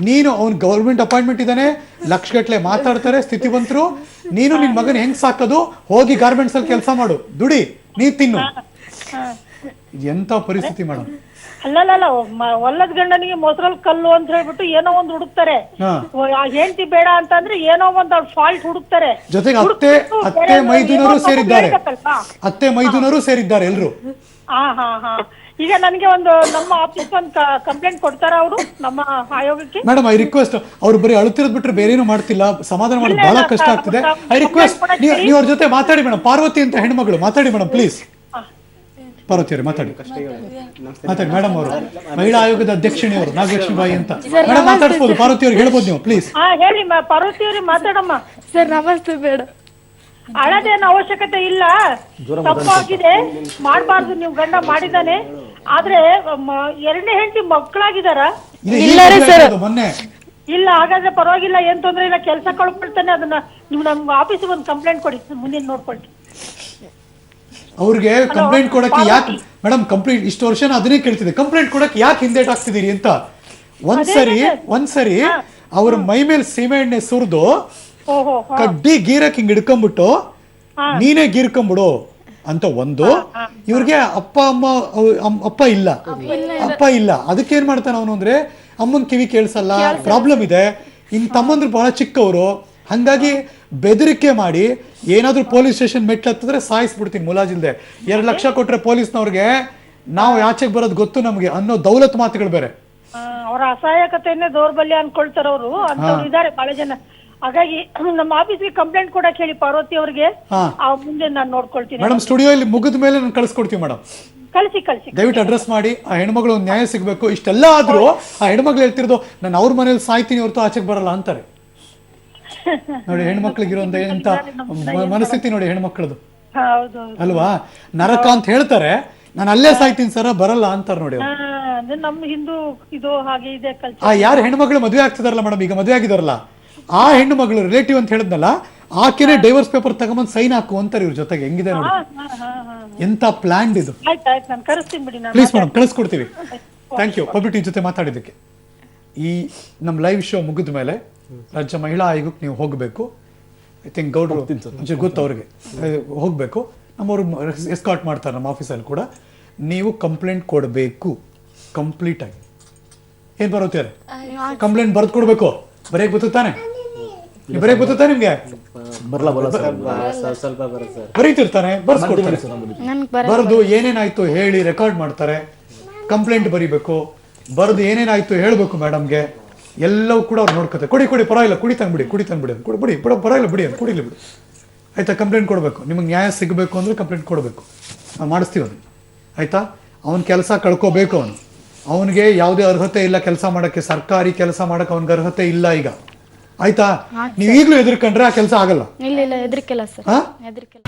ನೀನು ಅವ್ನ್ ಗೌರ್ಮೆಂಟ್ ಅಪಾಯಿಂಟ್ಮೆಂಟ್ ಇದ್ದಾನೆ, ಲಕ್ಷಗಟ್ಲೆ ಮಾತಾಡ್ತಾರೆ ಸ್ಥಿತಿವಂತರು. ನೀನು ನಿನ್ ಮಗನ್ ಹೆಂಗ್ ಸಾಕೋದು, ಹೋಗಿ ಗಾರ್ಮೆಂಟ್ಸ್ ಅಲ್ಲಿ ಕೆಲಸ ಮಾಡು, ದುಡಿ, ನೀ ತಿನ್ನು. ಎಂತ ಪರಿಸ್ಥಿತಿ ಮೇಡಮ್. ಅಲ್ಲಲ್ಲ, ಒಲ್ಲದ ಗಂಡನಿಗೆ ಮೊಸರಲ್ಲಿ ಕಲ್ಲು ಅಂತ ಹೇಳ್ಬಿಟ್ಟು ಏನೋ ಒಂದು ಹುಡುಕ್ತಾರೆ. ಹೆಂಡತಿ ಬೇಡ ಅಂತಂದ್ರೆ ಏನೋ ಒಂದು ಫಾಲ್ಟ್ ಹುಡುಕ್ತಾರೆ. ಜೊತೆಗೆ ಅತ್ತೆ ಮೈದುನರು ಸೇರಿದ್ದಾರೆ, ಅತ್ತೆ ಮೈದುನರು ಸೇರಿದ್ದಾರೆ ಎಲ್ರು. ಹಾ. ಈಗ ನನಗೆ ಒಂದು ನಮ್ಮ ಆಫೀಸ್ ಒಂದು ಕಂಪ್ಲೇಂಟ್ ಕೊಡ್ತಾರ ಅವರು ನಮ್ಮ ಆಯೋಗಕ್ಕೆ. ಮೇಡಮ್, ಐ ರಿಕ್ವೆಸ್ಟ್, ಅವ್ರು ಬರೀ ಅಳುತ್ತಿರೋದ್ ಬಿಟ್ರೆ ಬೇರೆ ಏನು ಮಾಡ್ತಿಲ್ಲ, ಸಮಾಧಾನ ಮಾಡೋದು ಬಹಳ ಕಷ್ಟ ಆಗ್ತಿದೆ. ಐ ರಿಕ್ವೆಸ್ಟ್, ನೀವು ಅವ್ರ ಜೊತೆ ಮಾತಾಡಿ ಮೇಡಮ್. ಪಾರ್ವತಿ ಅಂತ ಹೆಣ್ಮಗಳು, ಮಾತಾಡಿ ಮೇಡಮ್ ಪ್ಲೀಸ್. ಪಾರ್ವತಿ ಅವರೇ ಮಾತಾಡಿ ಮೇಡಮ್. ಅವರು ಮಹಿಳಾ ಆಯೋಗದ ಅಧ್ಯಕ್ಷಣಿ ಅವರು, ನಾಗಲಕ್ಷ್ಮಿ ಬಾಯಿ ಅಂತ. ಮೇಡಮ್ ಮಾತಾಡ್ಬೋದು, ಪಾರ್ವತಿ ಅವ್ರಿಗೆ ಹೇಳ್ಬೋದು ನೀವು ಪ್ಲೀಸ್. ಹೇಳಿ ಪಾರ್ವತಿ ಅವ್ರಿಗೆ ಮಾತಾಡಮ್ಮ. ಸರ್ ನಮಸ್ತೆ. ಬೇಡ, ಅಳದೇನು ಅವಶ್ಯಕತೆ ಇಲ್ಲ, ತಪ್ಪಾಗಿದೆ, ಮಾಡಬಾರ್ದು. ನೀವು ಗಂಡ ಮಾಡಿದಾನೆ, ಆದ್ರೆ ಎರಡನೇ ಹೆಂಡತಿ ಮಕ್ಕಳಾಗಿದಾರ? ಮೊನ್ನೆ ಇಲ್ಲ, ಹಾಗಾದ್ರೆ ಪರವಾಗಿಲ್ಲ, ಏನ್ ತೊಂದ್ರೆ ಇಲ್ಲ, ಕೆಲಸ ಕಳ್ಕೊಳ್ತಾನೆ. ಅದನ್ನ ನೀವು ನಮ್ಗೆ ಆಫೀಸಿಗೆ ಒಂದು ಕಂಪ್ಲೇಂಟ್ ಕೊಡಿ, ಮುಂದಿನ ನೋಡ್ಕೊಳ್ತೀನಿ. ಅವ್ರಿಗೆ ಕಂಪ್ಲೇಂಟ್ ಕೊಡಕ್ಕೆ ಯಾಕೆ ಮೇಡಮ್, ಕಂಪ್ಲೇಂಟ್ ಇಷ್ಟು ವರ್ಷ ಅದನ್ನೇ ಕೇಳ್ತಿದೆ, ಕಂಪ್ಲೇಂಟ್ ಕೊಡಕ್ಕೆ ಯಾಕೆ ಹಿಂದೇಟ್ ಹಾಕ್ತಿದ್ದೀರಿ ಅಂತ. ಒಂದ್ಸರಿ ಅವ್ರ ಮೈ ಮೇಲೆ ಸೀಮೆ ಎಣ್ಣೆ ಸುರಿದು ಕಡ್ಡಿ ಗೀರಕ್ ಹಿಂಗ್ ಹಿಡ್ಕೊಂಡ್ಬಿಟ್ಟು ನೀನೇ ಗೀರ್ಕೊಂಡ್ಬಿಡು ಅಂತ ಒಂದು. ಇವ್ರಿಗೆ ಅಪ್ಪ ಇಲ್ಲ. ಅದಕ್ಕೇನ್ ಮಾಡ್ತಾನ ಅವನು ಅಂದ್ರೆ, ಅಮ್ಮನ್ ಕಿವಿ ಕೇಳಿಸಲ್ಲ, ಪ್ರಾಬ್ಲಮ್ ಇದೆ, ಇನ್ ತಮ್ಮಂದ್ರು ಬಹಳ ಚಿಕ್ಕವರು, ಹಂಗಾಗಿ ಬೆದರಿಕೆ ಮಾಡಿ ಏನಾದ್ರೂ ಪೊಲೀಸ್ ಸ್ಟೇಷನ್ ಮೆಟ್ಲತ್ತಿದ್ರೆ ಸಾಯಿಸ್ಬಿಡ್ತೀನಿ ಮುಲಾಜಿಲ್ದೆ. 2 ಲಕ್ಷ ಕೊಟ್ರೆ ಪೊಲೀಸ್ನವ್ರಿಗೆ ನಾವು ಆಚೆಗೆ ಬರೋದು ಗೊತ್ತು ನಮ್ಗೆ ಅನ್ನೋ ದೌಲತ್ ಮಾತುಗಳು ಬೇರೆ. ಅವರ ಅಸಹಾಯಕತೆಯನ್ನೇ ದೌರ್ಬಲ್ಯ ಅನ್ಕೊಳ್ತಾರ ಅವರು, ಅಂತವ್ರು ಇದಾರೆ ಬಹಳ ಜನ. ಹಾಗಾಗಿ ನಮ್ಮ ಆಫೀಸ್ಗೆ ಕಂಪ್ಲೇಂಟ್ ಕೊಡಕ್ ಹೇಳಿ ಪಾರ್ವತಿ ಅವ್ರಿಗೆ, ಮುಂದೆ ನಾನು ನೋಡ್ಕೊಳ್ತೀನಿ. ಮೇಡಮ್, ಸ್ಟುಡಿಯೋ ಇಲ್ಲಿ ಮುಗಿದ ಮೇಲೆ ನಾನು ಕಳ್ಸಿಕೊಡ್ತೀವಿ ಮೇಡಮ್. ಕಳಿಸಿ ದಯವಿಟ್ಟು ಅಡ್ರೆಸ್ ಮಾಡಿ. ಆ ಹೆಣ್ಮಗಳು ಒಂದು ನ್ಯಾಯ ಸಿಗ್ಬೇಕು. ಇಷ್ಟೆಲ್ಲ ಆದ್ರೂ ಆ ಹೆಣ್ಮಗಳು ಹೇಳ್ತಿರೋದು, ನಾನು ಅವ್ರ ಮನೇಲಿ ಸಾಯ್ತೀನಿ ಹೊರತು ಆಚೆಗೆ ಬರಲ್ಲ ಅಂತಾರೆ. ನೋಡಿ ಹೆಣ್ಮಕ್ಳಿಗಿರೋ ಎಂತ ಮನಸ್ಥಿತಿ ನೋಡಿ ಹೆಣ್ಮಕ್ಳದು, ಅಲ್ವಾ? ನರಕ ಅಂತ ಹೇಳ್ತಾರೆ, ನಾನು ಅಲ್ಲೇ ಸಾಯ್ತೀನಿ ಸರ, ಬರಲ್ಲ ಅಂತಾರೆ ನೋಡಿ. ನಮ್ಮ ಹಿಂದೂ ಇದು ಹಾಗೆ ಇದೆ. ಯಾರು ಹೆಣ್ಮಕ್ಳು ಮದುವೆ ಆಗ್ತಿದಾರಲ್ಲ ಮೇಡಮ್, ಈಗ ಮದುವೆ ಆಗಿದಾರಲ್ಲ, ಆ ಹೆಣ್ಣು ಮಗಳು ರಿಲೇಟಿವ್ ಅಂತ ಹೇಳಿದ್ನಲ್ಲ, ಆಕೆನೆ ಡೈವರ್ಸ್ ಪೇಪರ್ ತಗೊಂಬಂದ್ ಸೈನ್ ಹಾಕು ಅಂತಾರೆ ಇವ್ರ ಜೊತೆಗೆ. ಹೆಂಗಿದೆ ನೋಡಿ, ಎಂತ ಪ್ಲಾನ್ ಇದು. ಪ್ಲೀಸ್ ಮೇಡಮ್, ಕಳಿಸ್ಕೊಡ್ತೀವಿ. ಥ್ಯಾಂಕ್ ಯು ಪಬ್ಲಿಟಿ ಜೊತೆ ಮಾತಾಡಿದ್ದಕ್ಕೆ. ಈ ನಮ್ಮ ಲೈವ್ ಶೋ ಮುಗಿದ ಮೇಲೆ ರಾಜ್ಯ ಮಹಿಳಾ ಆಯೋಗಕ್ಕೆ ನೀವು ಹೋಗಬೇಕು. ಐ ಥಿಂಕ್ ಗೌಡ್ರು ಗೊತ್ತು ಅವ್ರಿಗೆ, ಹೋಗಬೇಕು. ನಮ್ಮವರು ಎಸ್ಕಾಟ್ ಮಾಡ್ತಾರೆ ನಮ್ಮ ಆಫೀಸಲ್ಲಿ ಕೂಡ. ನೀವು ಕಂಪ್ಲೇಂಟ್ ಕೊಡಬೇಕು ಕಂಪ್ಲೀಟ್ ಆಗಿ. ಏನ್ ಬರುತ್ತಾರೆ ಕಂಪ್ಲೇಂಟ್ ಬರೆದು ಕೊಡ್ಬೇಕು. ಬರೆಯಕ್ ಬರುತ್ತಾನೆ, ಬರೆಯಕ್ ಬರುತ್ತಾ ನಿಮ್ಗೆ? ಬರೀತಿರ್ತಾನೆ, ಬರ್ಸ್ಕೊಡ್ತಾರೆ. ಬರೆದು ಏನೇನಾಯ್ತು ಹೇಳಿ ರೆಕಾರ್ಡ್ ಮಾಡ್ತಾರೆ. ಕಂಪ್ಲೇಂಟ್ ಬರೀಬೇಕು, ಬರೆದು ಏನೇನಾಯ್ತು ಹೇಳ್ಬೇಕು ಮೇಡಮ್ಗೆ. ಎಲ್ಲವೂ ಕೂಡ ಅವ್ರು ನೋಡ್ಕೊತಾರೆ. ಕೊಡಿ ಪರವಾಗಿಲ್ಲ, ಕುಡಿ ತಂದ್ಬಿಡಿ ಬಿಡಿ, ಪರವಾಗಿಲ್ಲ ಬಿಡಿ ಅಂತ ಕುಡಿಲಿ ಬಿಡಿ, ಆಯ್ತಾ? ಕಂಪ್ಲೇಂಟ್ ಕೊಡಬೇಕು. ನಿಮಗೆ ನ್ಯಾಯ ಸಿಗಬೇಕು ಅಂದ್ರೆ ಕಂಪ್ಲೇಂಟ್ ಕೊಡಬೇಕು. ನಾವು ಮಾಡಿಸ್ತೀವಿ ಅದನ್ನು, ಆಯ್ತಾ? ಅವನ ಕೆಲಸ ಕಳ್ಕೋಬೇಕು. ಅವನಿಗೆ ಯಾವುದೇ ಅರ್ಹತೆ ಇಲ್ಲ ಕೆಲಸ ಮಾಡಕ್ಕೆ, ಸರ್ಕಾರಿ ಕೆಲಸ ಮಾಡಕ್ಕೆ ಅವನಿಗೆ ಅರ್ಹತೆ ಇಲ್ಲ ಈಗ, ಆಯ್ತಾ? ನೀವು ಈಗಲೂ ಹೆದರ್ಕೊಂಡ್ರೆ ಆ ಕೆಲಸ ಆಗಲ್ಲ. ಇಲ್ಲ ಹೆದರಿಕೆಲ್ಲ ಸರ್, ಹೆದರಿಕೆಲ್ಲ.